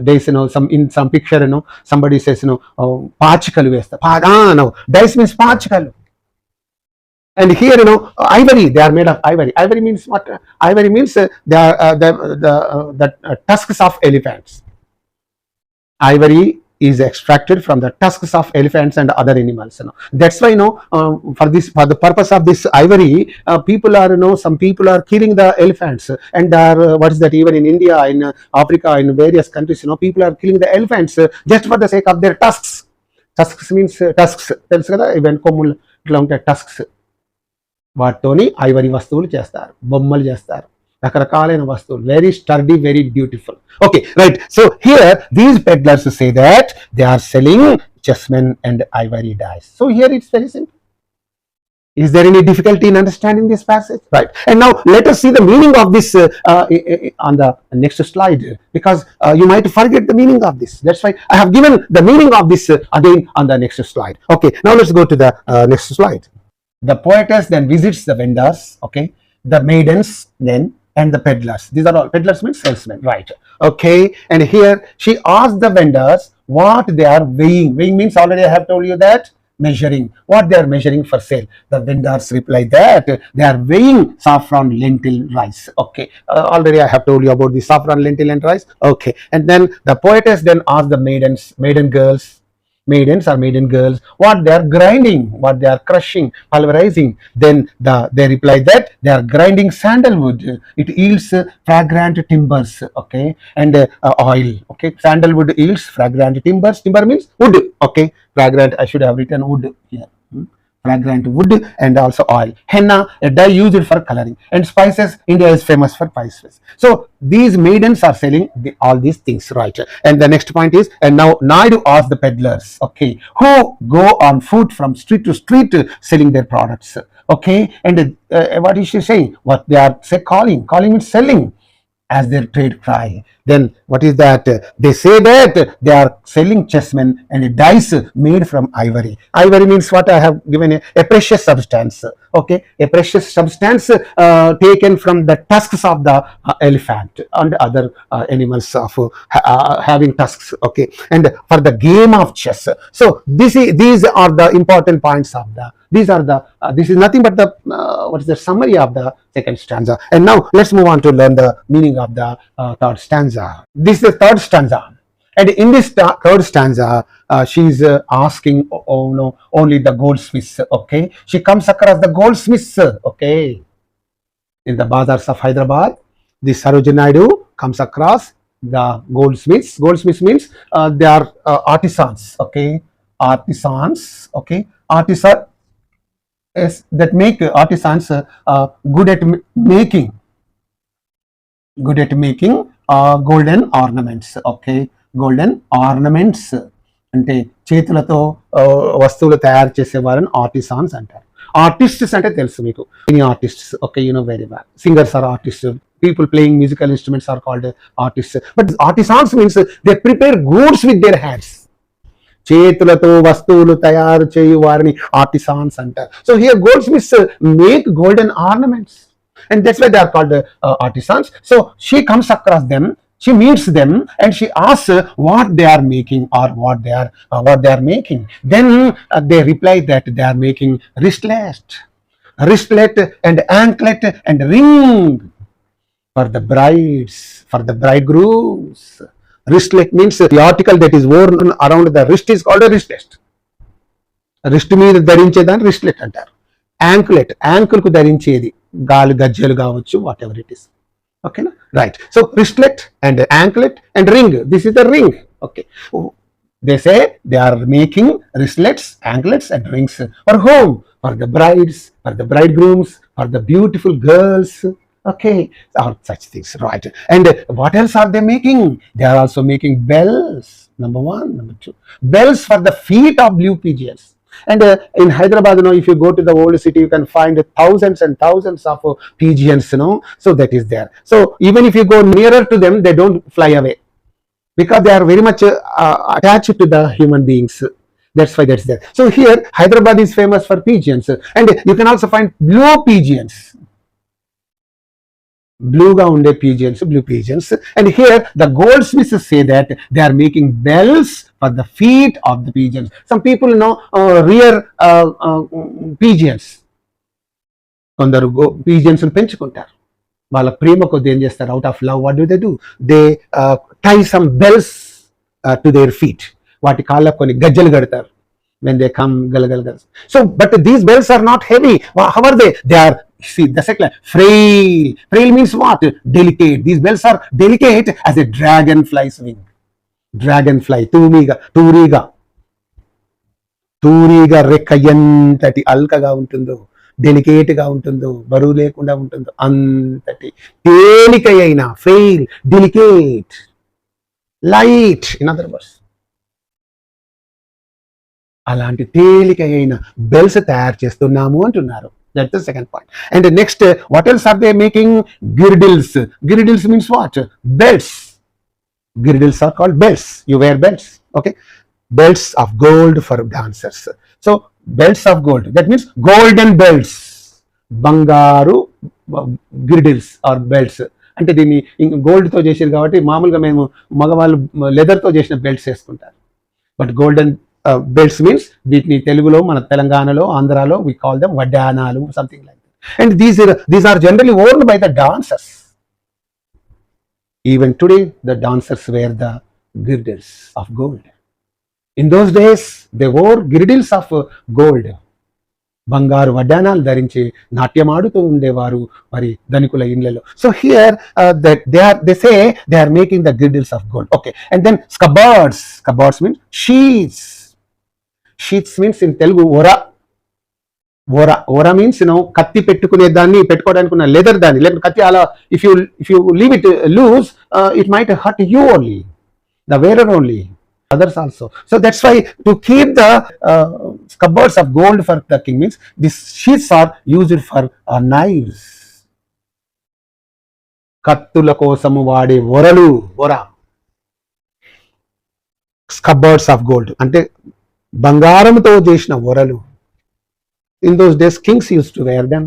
days, some in some picture, somebody says, పాచికలు వేస్తా. No, dice means పాచికలు. And here, ivory, they are made of ivory. Ivory means what? Ivory means they are the tusks of elephants. Ivory is extracted from the tusks of elephants and other animals. That's why, for the purpose of this ivory, people are, some people are killing the elephants, and what is that? Even in India, in Africa, in various countries, people are killing the elephants just for the sake of their tusks. Tusks means tusks. తెలుసు కదా, even కొమ్ములు ఇట్లా ఉంటాయి tusks. వాటితోని Ivory వస్తువులు చేస్తారు, బొమ్మలు చేస్తారు, రకరకాలైన వస్తువులు. Very sturdy, very beautiful. Okay, right. So here these peddlers say that they are selling chessmen and ivory dice. So here it's very simple. Is there any difficulty in understanding this passage? Right. And now let us see the meaning of this on the next slide, because you might forget the meaning of this. That's why I have given the meaning of this again on the next slide. Okay, now let's go to the next slide. The poetess then visits the vendors, okay, the maidens then, and the peddlers. These are all, peddlers means salesmen, right? Okay, and here she asks the vendors what they are weighing. Weighing means, already I have told you that, measuring, what they are measuring for sale. The vendors reply that they are weighing saffron, lentil, rice. Okay, already I have told you about the saffron, lentil and rice. Okay, and then the poetess then asks the maiden girls what they are grinding, what they are crushing, pulverizing. Then they reply that they are grinding sandalwood. It yields fragrant timbers, okay, and oil. Okay, sandalwood yields fragrant timbers. Timber means wood. Okay, fragrant, I should have written wood here. Fragrant wood, and also oil. Henna, a dye used for coloring, and spices. India is famous for spices. So these maidens are selling all these things, right? And the next point is, and now Naidu asks the peddlers, okay, who go on foot from street to street selling their products. Okay, and what is she saying? What they are calling means selling as their trade cry. Then what is that? They say that they are selling chessmen and dice made from ivory. Ivory means what? I have given a precious substance. Okay, a precious substance taken from the tusks of the elephant and other animals of having tusks. Okay, and for the game of chess. So these are the important points of the. These are the. This is nothing but the what is the summary of the second stanza. And now let's move on to learn the meaning of the third stanza. This is the third stanza, and in this third stanza, she is asking, only the goldsmiths. Okay, she comes across the goldsmiths. Okay, in the Bazaars of Hyderabad, the Sarojini Naidu comes across the goldsmiths. Goldsmiths means they are artisans. Okay, artisans. Okay, artisan is that make artisans good at making golden ornaments. Okay, golden ornaments అంటే చేతులతో వస్తువులు తయారు చేసే వారిని ఆర్టిసాన్స్ అంటారు. Artists అంటే తెలుసు మీకు, any artists. Okay, you know very well. Singers are artist, people playing musical instruments are called artists. But artisans means they prepare goods with their hands. చేతులతో వస్తువులు తయారు చేయు వారిని ఆర్టిసాన్స్ అంటారు. So here goldsmiths make golden ornaments, and that's why they are called artisans. So she comes across them, she meets them, and she asks what they are making, or what they are making. Then they reply that they are making wristlet and anklet and ring for the brides, for the bridegrooms. Wristlet means the article that is worn around the wrist is called a wristlet. Wrist మీద ధరించేదాన్ని wristlet అంటారు. Anklet, ankle కు ధరించేది, గాలి గజ్జలు కావచ్చు, what ever it is. ఓకేనా, right. So wristlet and anklet and ring, this is the ring. Okay, they say they are making wristlets, anklets and rings for whom? For the brides, for the bridegrooms, for the beautiful girls. Okay, or such things, right? And what else are they making? They are also making bells, number one. Number two, bells for the feet of blue pigeons. And in Hyderabad, if you go to the old city, you can find thousands and thousands of pigeons, so that is there. So even if you go nearer to them, they don't fly away, because they are very much attached to the human beings. That's why that's there. So here Hyderabad is famous for pigeons, and you can also find blue pigeons. blue గా ఉండే pigeons, blue pigeons. And here the goldsmiths say that they are making bells for the feet of the pigeons. Some people rear pigeons. కొందరు pigeons పెంచుకుంటారు. వాళ్ళ ప్రేమ కొద్ది ఏం చేస్తారు? Out of love, what do they do? They tie some bells to their feet. వాటి కాళ్ళకు కొన్ని గజ్జలు కడతారు. when they come galgal. So but these bells are not heavy. How are they? They are, see, the second frail. Frail means what? Delicate. These bells are delicate as a dragonfly's wing. Dragonfly, తూరిగా రెక్క ఎంతటి అల్కగా ఉంటుందో, delicate గా ఉంటుందో, బరువు లేకుండా ఉంటుందో అంతటి తేలికైన, frail, delicate, light, in other words అలాంటి తేలికైన బెల్స్ తయారు చేస్తున్నాము అంటున్నారు. That's the second point. And next, what else are they making? Girdles. Girdles means what? Belts. Girdles are called belts. You wear belts, okay? Belts of gold for dancers. So belts of gold, that means golden belts. Bangaru girdles or belts. అంటే దీన్ని gold తో చేసారు కాబట్టి మామూలుగా మేము మగవాళ్ళు leather తో చేసిన బెల్ట్స్ వేసుకుంటారు. బట్ గోల్డెన్ బెల్ట్స్ మీన్స్ వీటిని తెలుగులో, మన తెలంగాణలో, ఆంధ్రాలో we call them వడ్డానాలు, something like that. And these are generally worn by the dancers. Even today, the dancers wear the girdles of gold. In those days, they wore girdles of gold. బంగారు వడ్డానాలు ధరించి నాట్యం ఆడుతూ ఉండేవారు మరి ధనికుల ఇళ్లలో. So here that they say they are making the girdles of gold. Okay, and then scabbards. Scabbards means sheaths. Sheaths means in Telugu Vora means కత్తి పెట్టుకునే దాన్ని, పెట్టుకోవడానికి ఉన్న లెదర్ దాన్ని, లేకపోతే కత్తి అలా if you leave it loose it might hurt you only, the wearer only, others also. So that's why to keep the scabbards of gold for the king means these sheaths are used for knives. కత్తుల కోసము వాడే ఒరా, scabbards of gold అంటే బంగారంతో చేసిన ఒరలు. In those days, kings used to wear them.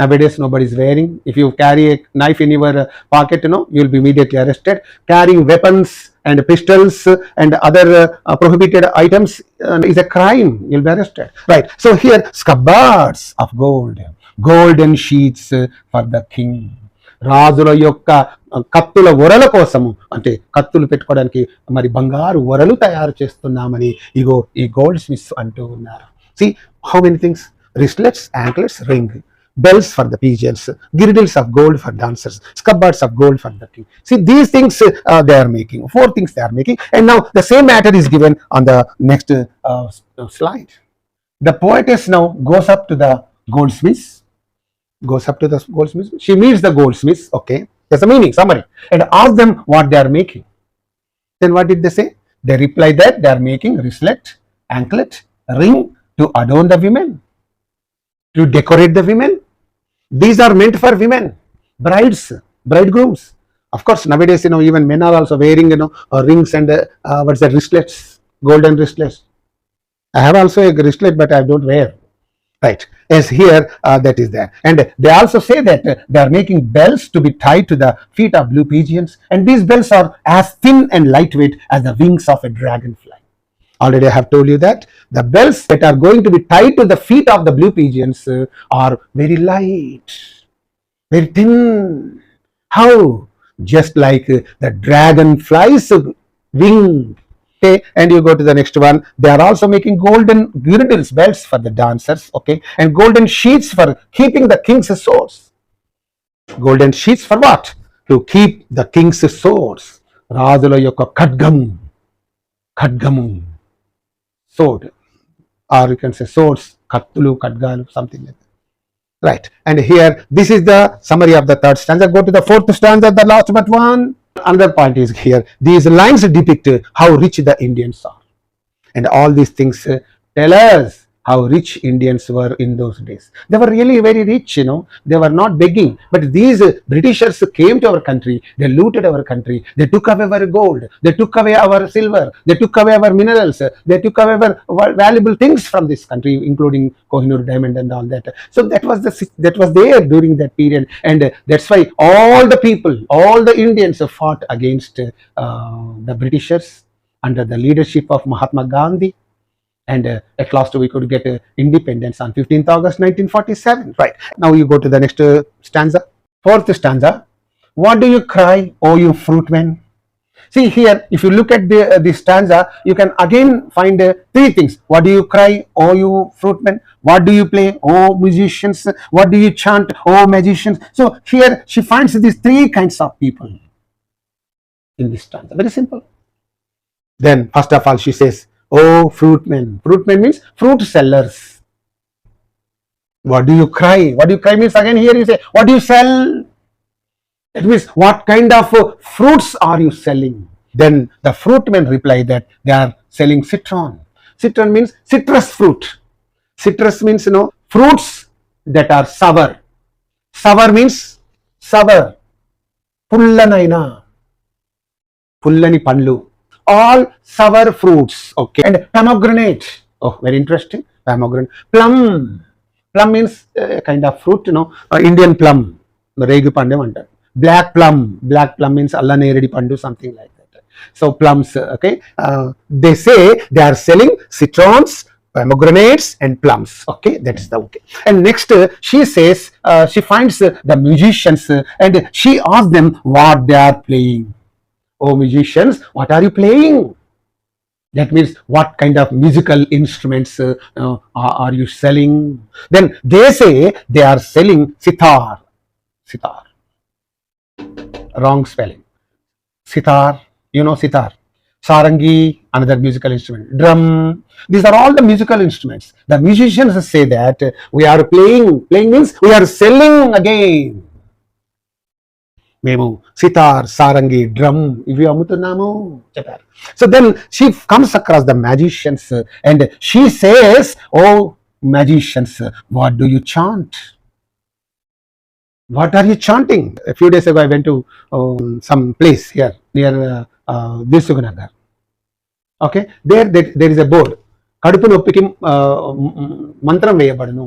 Nowadays, nobody is wearing. If you carry a knife in your pocket, you'll be immediately arrested. Carrying weapons and pistols and other prohibited items is a crime. You'll be arrested. Right. So here, scabbards of gold, golden sheets for the king. రాజుల యొక్క కత్తుల ఒరల కోసము, అంటే కత్తులు పెట్టుకోవడానికి మరి బంగారు ఒరలు తయారు చేస్తున్నామని ఇగో ఈ గోల్డ్ స్మిత్స్ అంటూ ఉన్నారు. See how many things: wristlets, anklets, ring, bells for the pigeons, girdles of gold for dancers, scabbards of gold for the king. See, these things they are making. 4 things they are making. And now the same matter is given on the next slide. The poetess now goes up to the goldsmiths. She meets the goldsmiths. Okay, that's the meaning, summary, and ask them what they are making. Then what did they say? They reply that they are making wristlet, anklet, ring to adorn the women, to decorate the women. These are meant for women, brides, bridegrooms. Of course, nowadays, even men are also wearing, rings and what's that, wristlets, golden wristlets. I have also a wristlet, but I don't wear. Right, as here that is there. And they also say that they are making bells to be tied to the feet of blue pigeons, and these bells are as thin and lightweight as the wings of a dragonfly. Already I have told you that the bells that are going to be tied to the feet of the blue pigeons are very light, very thin. How? Just like the dragonfly's wing. Okay, and you go to the next one. They are also making golden girdles, belts for the dancers. Okay, and golden sheets for keeping the king's swords. Golden sheets for what? To keep the king's swords. రాజుల యొక్క ఖడ్గము, sword, or you can say swords, kattulu, kadgalu, something like that. Right, and here this is the summary of the 3rd stanza. Go to the 4th stanza, the last but one. Another point is here, these lines depict how rich the Indians are, and all these things tell us how rich Indians were in those days. They were really very rich, They were not begging. But these Britishers came to our country. They looted our country. They took away our gold. They took away our silver. They took away our minerals. They took away our valuable things from this country, including Kohinoor diamond and all that. So that was there during that period, and that's why all the people, all the Indians fought against the Britishers under the leadership of Mahatma Gandhi. And at last we could get independence on 15th August 1947. Right. Now you go to the next stanza. Fourth stanza. What do you cry, oh you fruitmen? See here, if you look at the stanza, you can again find three things. What do you cry, oh you fruitmen? What do you play, oh musicians? What do you chant, oh magicians? So here she finds these three kinds of people in this stanza. Very simple. Then first of all she says, oh fruitmen. Fruitmen means fruit sellers. What do you cry? What do you cry means again here you say, what do you sell? It means what kind of fruits are you selling? Then the fruitmen reply that they are selling citron. Citron means citrus fruit. Citrus means fruits that are sour. Sour means sour. Pullanaina. Pullani panlu. All sour fruits. Okay. And pomegranate. Oh, very interesting. Pomegranate. Plum. Plum means a kind of fruit, Indian plum. Regu pandam antaru. Black plum. Black plum means allaneredi pandu, something like that. So plums, okay. They say they are selling citrons, pomegranates and plums. Okay, that is the okay. And next she says, she finds the musicians and she asks them what they are playing. Oh musicians, what are you playing? That means what kind of musical instruments are you selling? Then they say they are selling sitar. Sitar. Wrong spelling. Sitar, sitar. Sarangi, another musical instrument. Drum. These are all the musical instruments. The musicians say that we are playing. Playing means we are selling again. మేము sitar, Sarangi, drum ఇవి అమ్ముతున్నాము చెప్పారు. So then she comes across the magicians and she says, oh magicians, what do you chant? What are you chanting? A few days ago I went to some place here near Dilsukhnagar. Okay, there is a board. కడుపు నొప్పికి మంత్రం వేయబడును,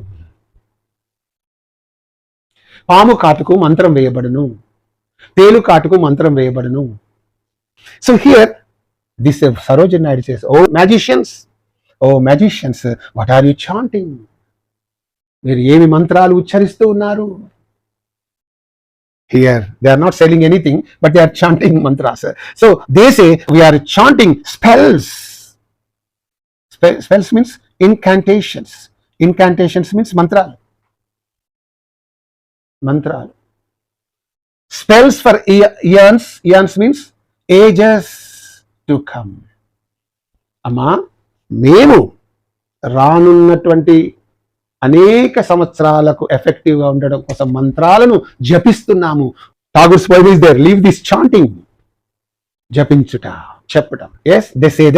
పాము కాటుకు మంత్రం వేయబడును, తేలు కాటుకు మంత్రం వేయబడును. So here this Sarojini Naidu says, oh magicians, what are you chanting? మీరు ఏమి మంత్రాలు ఉచ్చరిస్తూ ఉన్నారు? Here they are not selling anything, but they are chanting mantras. So they say we are chanting spells. Spells means incantations. Incantations means mantra. Spells for eons. Eons means ages to come. Amma మేము రానున్నటువంటి అనేక సంవత్సరాలకు effective గా ఉండడం కోసం మంత్రాలను జపిస్తున్నాము. Tagore's poem is there, leave this chanting. జపించుట, చెప్పడం. yes, they say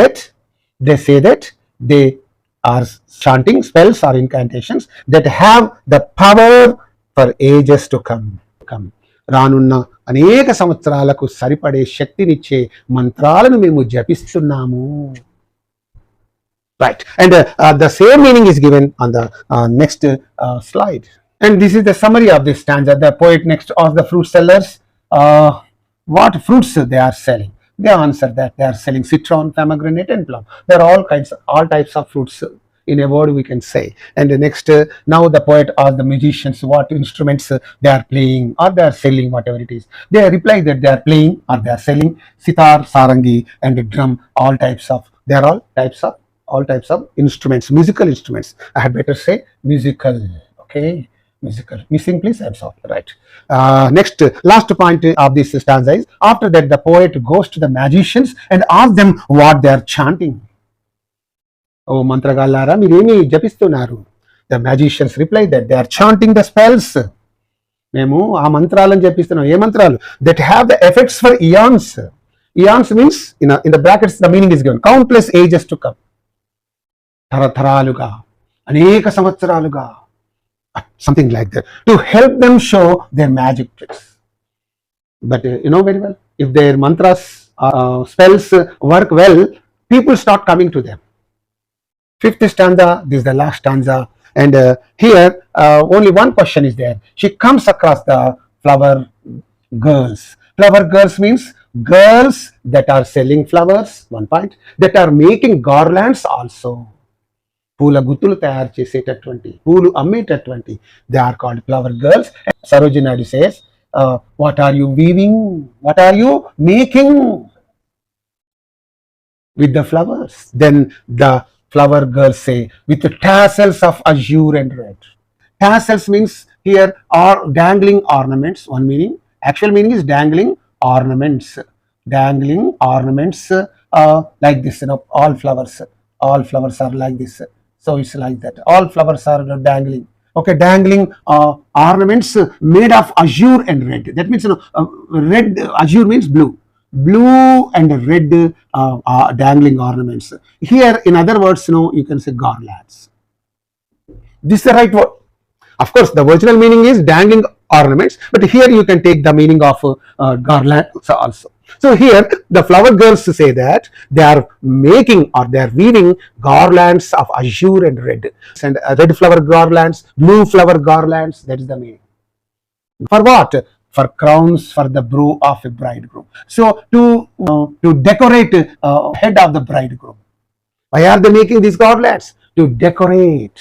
that they are chanting spells or incantations that have the power for ages to come. రానున్న అనేక సంవత్సరాలకు సరిపడే శక్తినిచ్చే మంత్రాలను మేము జపిస్తున్నాము. Right, and the same meaning is given on the next slide. And this is the summary of this stanza. The poet next asks the fruit sellers what fruits they are selling. They answer that they are selling citron, pomegranate and plum. They are all types of fruits in a word we can say. And next now the poet asks the musicians what instruments they are playing or they are selling, whatever it is. They reply that they are playing or they are selling sitar, sarangi and drum. They are all types of instruments, musical instruments. I had better say musical. Okay, musical. Missing please, I'm sorry. Right. Next, last point of this stanza is, after that the poet goes to the magicians and asks them what they are chanting. Oh mantragalara, మీరేమి జపిస్తున్నారు? The magicians reply that they are chanting the spells. మేము ఆ మంత్రాలను జపిస్తున్నాం. ఏ మంత్రాలు? That have the effects for eons. Eons means in the brackets the meaning is given, countless ages to come. తరతరాలుగా అనేక సంవత్సరాలుగా, something like that, to help them show their magic tricks. But you know very well, if their mantras spells work well, people start coming to them. Fifth stanza, this is the last stanza, and here only one question is there. She comes across the flower girls. Flower girls means girls that are selling flowers, one point, that are making garlands also. పూల గుత్తులు తయారు చేసేటటువంటి, పూలు అమ్మేటటువంటి, they are called flower girls. Sarojini Naidu says, what are you weaving, what are you making with the flowers? Then the flower girls say, with the tassels of azure and red. Tassels means here are dangling ornaments, one meaning. Actual meaning is dangling ornaments. Dangling ornaments like this, you know, all flowers are like this. So it's like that. All flowers are dangling. Okay, dangling ornaments made of azure and red. That means, you know, red, azure means blue. Blue and red dangling ornaments. Here, in other words, you know, you can say garlands. This is the right word. Of course, the original meaning is dangling ornaments, but here you can take the meaning of garlands also. So here, the flower girls say that they are making or they are weaving garlands of azure and red. And red flower garlands, blue flower garlands, that is the meaning. For what? For crowns for the brow of a bridegroom. So to decorate head of the bridegroom. Why are they making these garlands? To decorate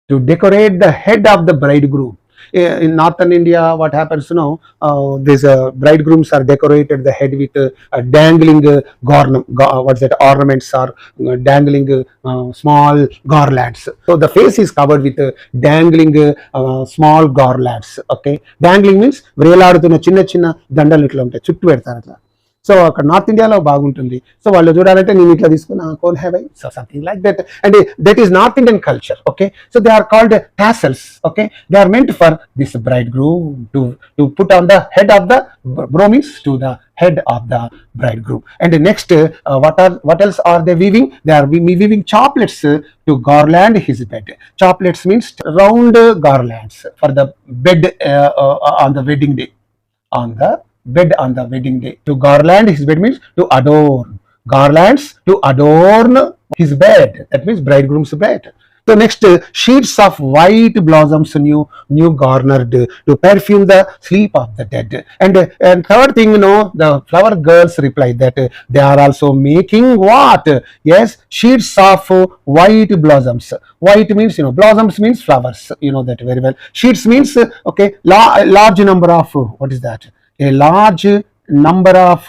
the head of the bridegroom. In northern India, what happens, you know, these bridegrooms are decorated the head with dangling ornaments or dangling small garlands. So the face is covered with dangling small garlands. Okay, dangling means వేలాడుతున్న చిన్న చిన్న దండలు ఇట్లా ఉంటాయి, చుట్టూ పెడతారు అట్లా. So అక్కడ నార్త్ ఇండియాలో బాగుంటుంది. సో వాళ్ళు చూడాలంటే నేను ఇట్లా తీసుకున్నా, cone have I, so something like that. And that is North Indian culture. Okay, so they are called tassels. Okay, they are meant for this bridegroom to put on the head of the bro, means to the head of the bridegroom. And next, what else are they weaving? They are weaving chaplets to garland his bed. Chaplets means round garlands for the bed on the wedding day. On the bed on the wedding day. To garland his bed means to adorn. Garlands to adorn his bed. That means bridegroom's bed. So next, sheets of white blossoms new garnered to perfume the sleep of the dead. And third thing, you know, the flower girls replied that they are also making what? Yes, sheets of white blossoms. White means, you know, blossoms means flowers. You know that very well. Sheets means okay, large number of what is that? A large number of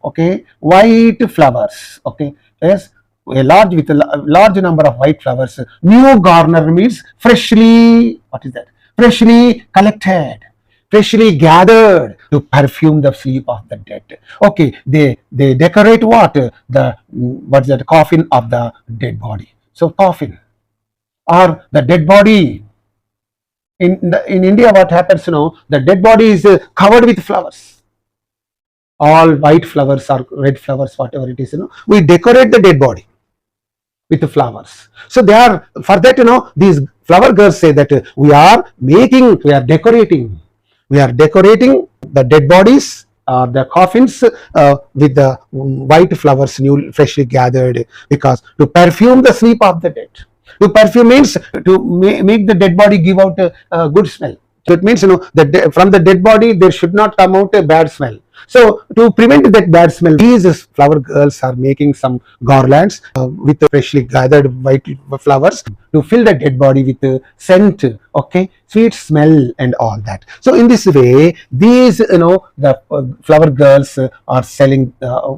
okay, white flowers. Okay, yes, a large number of white flowers. New garner means freshly, what is that? Freshly collected, freshly gathered to perfume the sleep of the dead. Okay, they decorate what? What's that? Coffin of the dead body. So coffin or the dead body. In India, what happens, you know, the dead body is covered with flowers. All white flowers or red flowers, whatever it is, you know, we decorate the dead body with the flowers. So they are, for that, you know, these flower girls say that we are decorating the dead bodies, the coffins with the white flowers new freshly gathered, because to perfume the sleep of the dead. To perfume means to make the dead body give out a good smell. So it means, you know, that from the dead body there should not come out a bad smell. So to prevent that bad smell, these flower girls are making some garlands with freshly gathered white flowers to fill the dead body with scent, okay, sweet smell and all that. So in this way, these, you know, the flower girls are selling,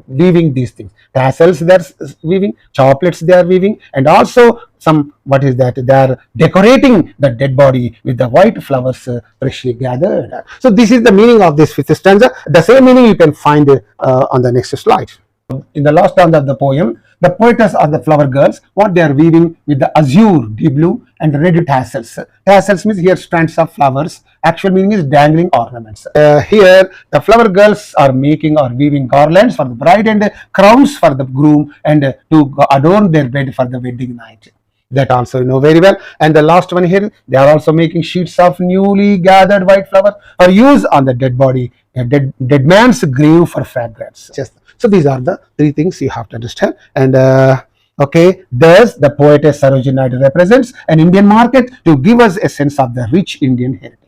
weaving these things. Tassels they are weaving, chaplets they are weaving, and also some, what is that? They are decorating the dead body with the white flowers freshly gathered. So this is the meaning of this fifth stanza. The same meaning you can find on the next slide. In the last stanza of the poem, the poetess or the flower girls, what they are weaving with the azure, deep blue, and red tassels. Tassels means here strands of flowers. Actual meaning is dangling ornaments. Here, the flower girls are making or weaving garlands for the bride and crowns for the groom, and to adorn their bed for the wedding night. That also you know very well. And the last one here, they are also making sheets of newly gathered white flower for use on the dead body, a dead man's grave for fragrance. So these are the three things you have to understand. And okay, thus the poetess Sarojini Naidu represents an Indian market to give us a sense of the rich Indian heritage.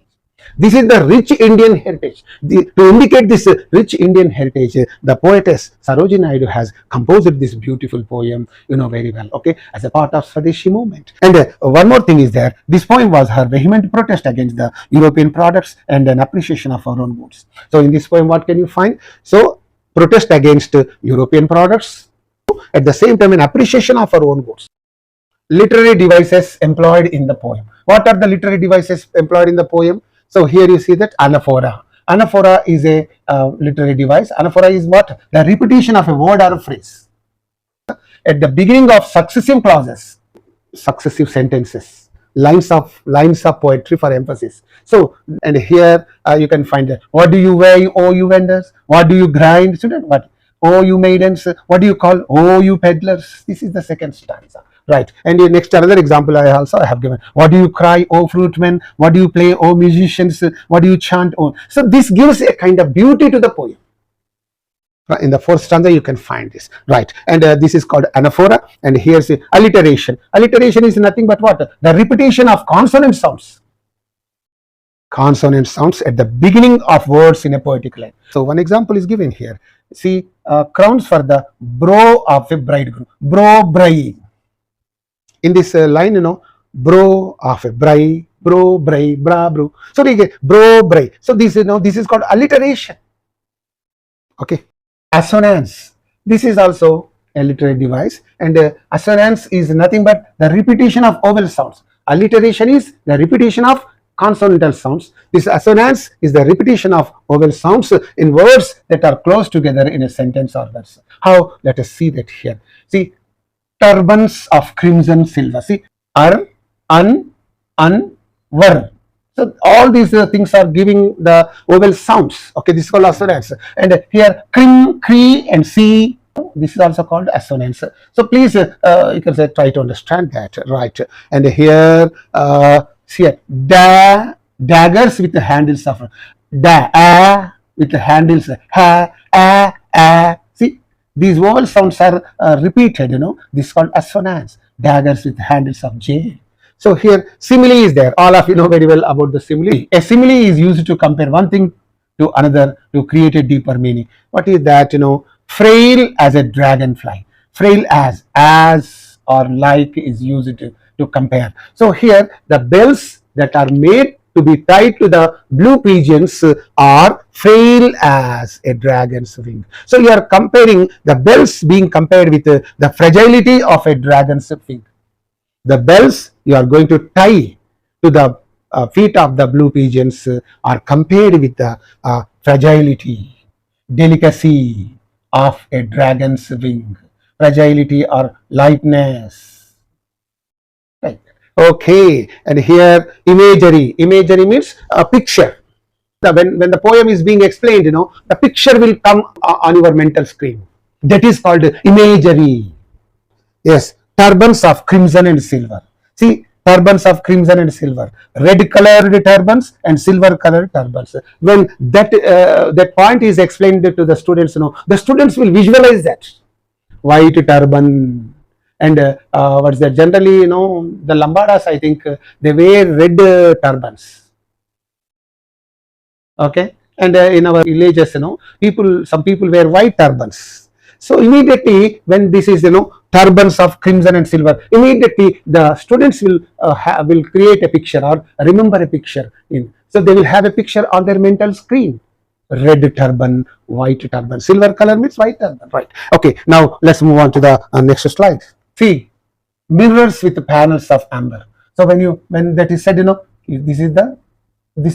This is the rich Indian heritage. To indicate this rich Indian heritage, the poetess Sarojini Naidu has composed this beautiful poem, you know very well, okay, as a part of Swadeshi movement. And one more thing is there, this poem was her vehement protest against the European products and an appreciation of our own goods. So in this poem, what can you find? So protest against European products, at the same time an appreciation of our own goods. Literary devices employed in the poem. What are the literary devices employed in the poem? So here you see that anaphora. Anaphora is a literary device. Anaphora is what? The repetition of a word or a phrase at the beginning of successive clauses, successive sentences, lines of poetry for emphasis. So, and here you can find that. What do you weigh, oh you vendors? What do you grind? Student, what? Oh you maidens. What do you call? Oh you peddlers. This is the second stanza. Right. And next another example I have given. What do you cry, oh fruitmen? What do you play, oh musicians? What do you chant, oh? So this gives a kind of beauty to the poem. In the fourth stanza you can find this. Right. And this is called anaphora. And here's alliteration. Alliteration is nothing but what? The repetition of consonant sounds. Consonant sounds at the beginning of words in a poetic line. So one example is given here. See, crowns for the brow of a bridegroom. Brow, bride. In this line, you know, brow of a bride, brow, bride, bra, bro. So we get brow, bride. So this, you know, this is called alliteration. Okay. Assonance. This is also a literary device, and assonance is nothing but the repetition of vowel sounds. Alliteration is the repetition of consonantal sounds. This assonance is the repetition of vowel sounds in words that are close together in a sentence or verse. How? Let us see that here. See, turbans of crimson silver. See, were. So all these things are giving the vowel sounds. Okay, this is called assonance. And here, crim, cree, and see. This is also called assonance. So please, you can say, try to understand that, right? And here, see, daggers with the handles of with the handles See, these vowel sounds are repeated. You know, this is called assonance. Daggers with handles of J. So here, simile is there. All of you know very well about the simile. A simile is used to compare one thing to another to create a deeper meaning. What is that? You know, frail as a dragonfly. Frail as or like is used to compare. So here, the bells that are made to be tied to the blue pigeons are frail as a dragon's wing. So you are comparing the bells being compared with the fragility of a dragon's wing. The bells you are going to tie to the feet of the blue pigeons are compared with the fragility, delicacy of a dragon's wing, fragility or lightness. Right. Okay, and here imagery. Imagery means a picture. When the poem is being explained, you know, the picture will come on your mental screen. That is called imagery. Yes, turbans of crimson and silver. See, turbans of crimson and silver, red colored turbans and silver colored turbans. When that point is explained to the students, you know, the students will visualize that white turban. And what's that? Generally, you know, the Lambadas, I think, they wear red turbans. Okay, and in our villages, you know, some people wear white turbans. So immediately, when this is, you know, turbans of crimson and silver, immediately the students will create a picture or remember a picture. So they will have a picture on their mental screen. Red turban, white turban, silver color means white turban, right? Okay, now let's move on to the next slide. See, mirrors with panels of amber. So when that is said, you know, this is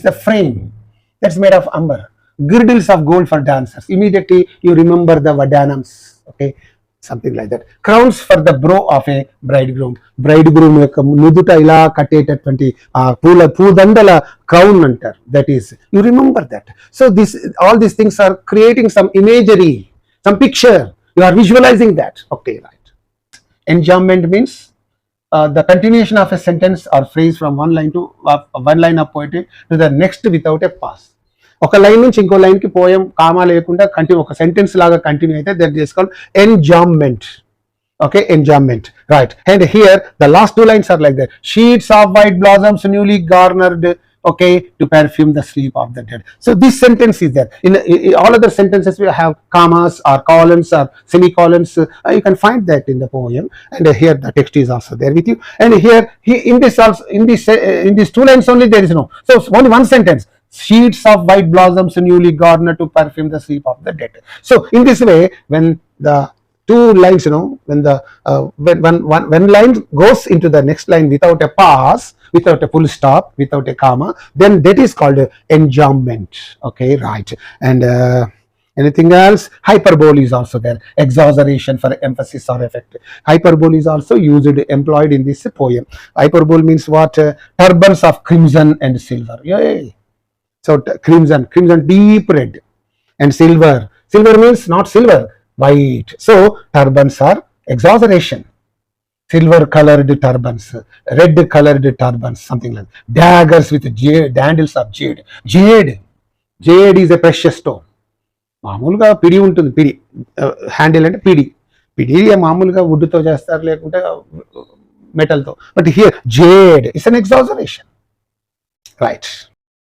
the frame that's made of amber. Girdles of gold for dancers. Immediately you remember the Vadanams. Okay, something like that. Crowns for the brow of a bridegroom. Bridegroom nuduta ila kattetటువంటి పూదండల crown antar. That is, you remember that. So all these things are creating some imagery, some picture. You are visualizing that. Okay, right. Enjambment means the continuation of a sentence or phrase from one line of poetry to the next without a pause. ఒక line నుంచి ఇంకో line కి poem comma లేకుండా continue ఒక sentence లాగా continue అయితే that is called enjambment. Okay, enjambment, right? And here the last two lines are like that: sheets of white blossoms newly garnered, okay, to perfume the sleep of the dead. So this sentence is there. In all other sentences we have commas or colons or semicolons. You can find that in the poem, and here the text is also there with you. And here in these two lines only there is no, so only one sentence: sheets of white blossoms newly garnered to perfume the sleep of the dead. So in this way, when the two lines, when line goes into the next line without a pause, without a full stop, without a comma, then that is called enjambment. Okay, right? And anything else? Hyperbole is also there. Exaggeration for emphasis or effect. Hyperbole is also employed in this poem. Hyperbole means what? Turbans of crimson and silver. Yay! So crimson, deep red, and silver. Silver means not silver, white. So turbans are exaggeration. Silver colored turbans, red colored turbans, something like that. Daggers with handles of jade. Jade is a precious stone. మామూలుగా పిడి ఉంటుంది, పిడి handle అంటే పిడి మామూలుగా వుడ్తో చేస్తారు లేకుంటే మెటల్తో, but here jade is an exaggeration, right?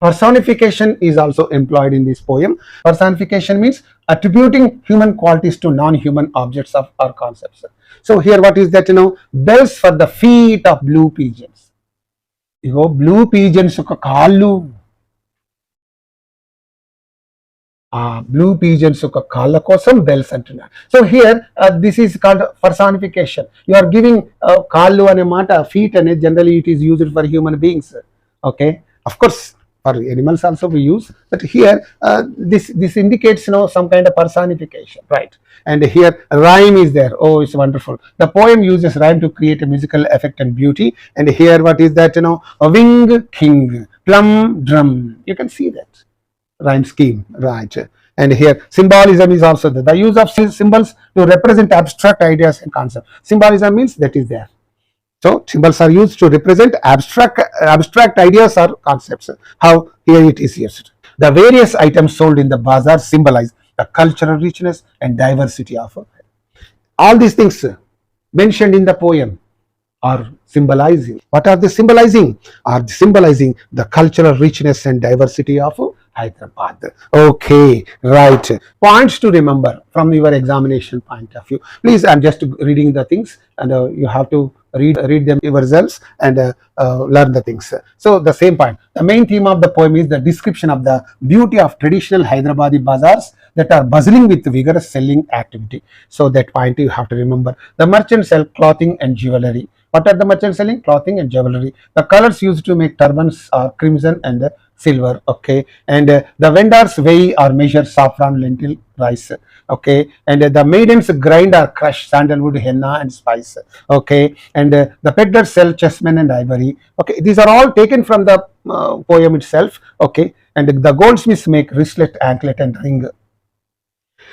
Personification is also employed in this poem. Personification means attributing human qualities to non-human objects or concepts. So here what is that? Bells for the feet of blue pigeons. Blue pigeons oka kaallu, blue pigeons oka kaalla kosam bells antunnaru. So here this is called personification. You are giving kaallu ane mata, feet ane generally it is used for human beings. Okay, of course for animals also we use, but here this indicates some kind of personification, right? And here rhyme is there. Oh, it's wonderful. The poem uses rhyme to create a musical effect and beauty. And here what is that? A wing king, plum drum. You can see that rhyme scheme, right? And here symbolism is also there. The use of symbols to represent abstract ideas and concepts. Symbolism means that is there. So symbols are used to represent abstract ideas or concepts. How here it is used. The various items sold in the bazaar symbolize the cultural richness and diversity of all these things mentioned in the poem are symbolizing. What are they symbolizing? Are symbolizing the cultural richness and diversity of Hyderabad. Okay, right. Points to remember from your examination point of view. Please, I'm just reading the things, and you have to read them yourselves and learn the things. So the same point. The main theme of the poem is the description of the beauty of traditional Hyderabadi bazaars that are bustling with vigorous selling activity. So that point you have to remember. The merchants sell clothing and jewelry. What are the merchants selling? Clothing and jewelry. The colors used to make turbans are crimson and silver. Okay, and the vendors weigh or measure saffron, lentil, rice. Okay, and the maidens grind or crush sandalwood, henna, and spice. Okay, and the peddlers sell chessmen and ivory. Okay, these are all taken from the poem itself. Okay, and the goldsmiths make wristlet, anklet, and ring.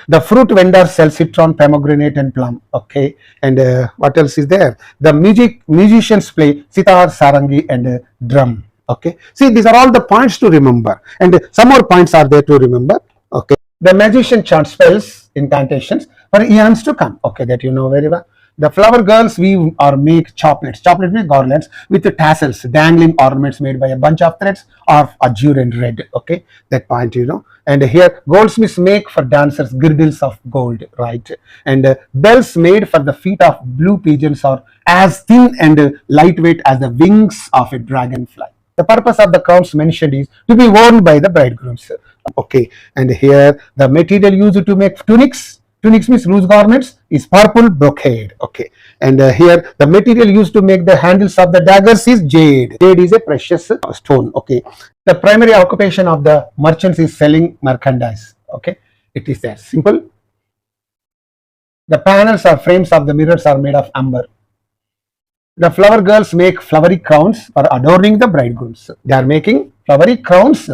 The fruit vendors sell citron, pomegranate, and plum. Okay, and what else is there? The musicians play sitar, sarangi, and drum. Okay, see, these are all the points to remember, and some more points are there to remember. Okay, the magician chants spells, incantations for eons to come. Okay, that you know very well. The flower girls weave or make chaplets. Chaplets mean garlands with the tassels, dangling ornaments made by a bunch of threads of azure and red. Okay, that point you know. And here goldsmiths make for dancers girdles of gold, right? And bells made for the feet of blue pigeons are as thin and lightweight as the wings of a dragonfly. The purpose of the crowns mentioned is to be worn by the bridegrooms. Okay, and here the material used to make tunics. Tunics means loose garments is purple brocade. Okay, and here the material used to make the handles of the daggers is jade. Jade is a precious stone. Okay, the primary occupation of the merchants is selling merchandise. Okay, it is there. Simple. The panels or frames of the mirrors are made of amber. The flower girls make flowery crowns for adorning the bridegrooms. They are making flowery crowns.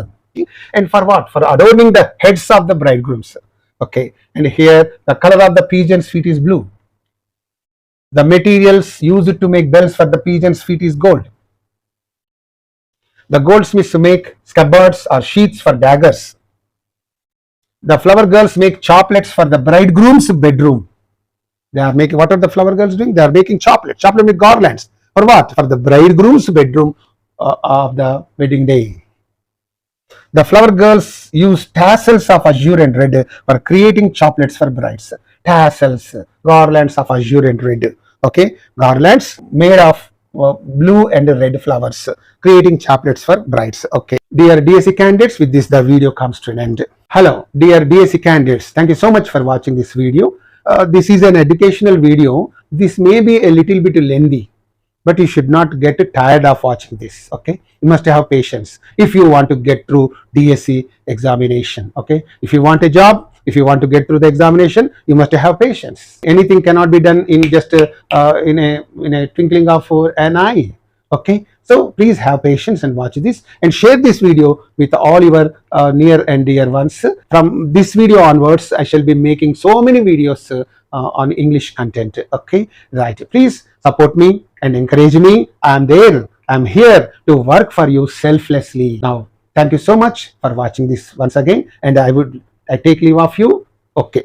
And for what? For adorning the heads of the bridegrooms. Okay, and here the color of the pigeon's feet is blue. The materials used to make bells for the pigeons' feet is gold. The goldsmiths make scabbards or sheaths for daggers. The flower girls make chocolates for the bridegroom's bedroom. They are making, what are the flower girls doing? They are making chocolate with garlands. For what? For the bridegroom's bedroom of the wedding day. The flower girls use tassels of azure and red for creating chocolates for brides. Tassels, garlands of azure and red. Okay, garlands made of blue and red flowers, creating chocolates for brides. Okay, dear DSC candidates, with this the video comes to an end. Hello, dear DSC candidates. Thank you so much for watching this video. This is an educational video. This may be a little bit lengthy, but you should not get tired of watching this. Okay, you must have patience if you want to get through DSC examination. Okay, if you want a job, if you want to get through the examination, you must have patience. Anything cannot be done in just in a twinkling of an eye. Okay, so please have patience and watch this and share this video with all your near and dear ones. From this video onwards, I shall be making so many videos on English content. Okay, right, please support me and encourage me. I am there, I am here to work for you selflessly. Now, thank you so much for watching this once again, and I take leave of you. Okay.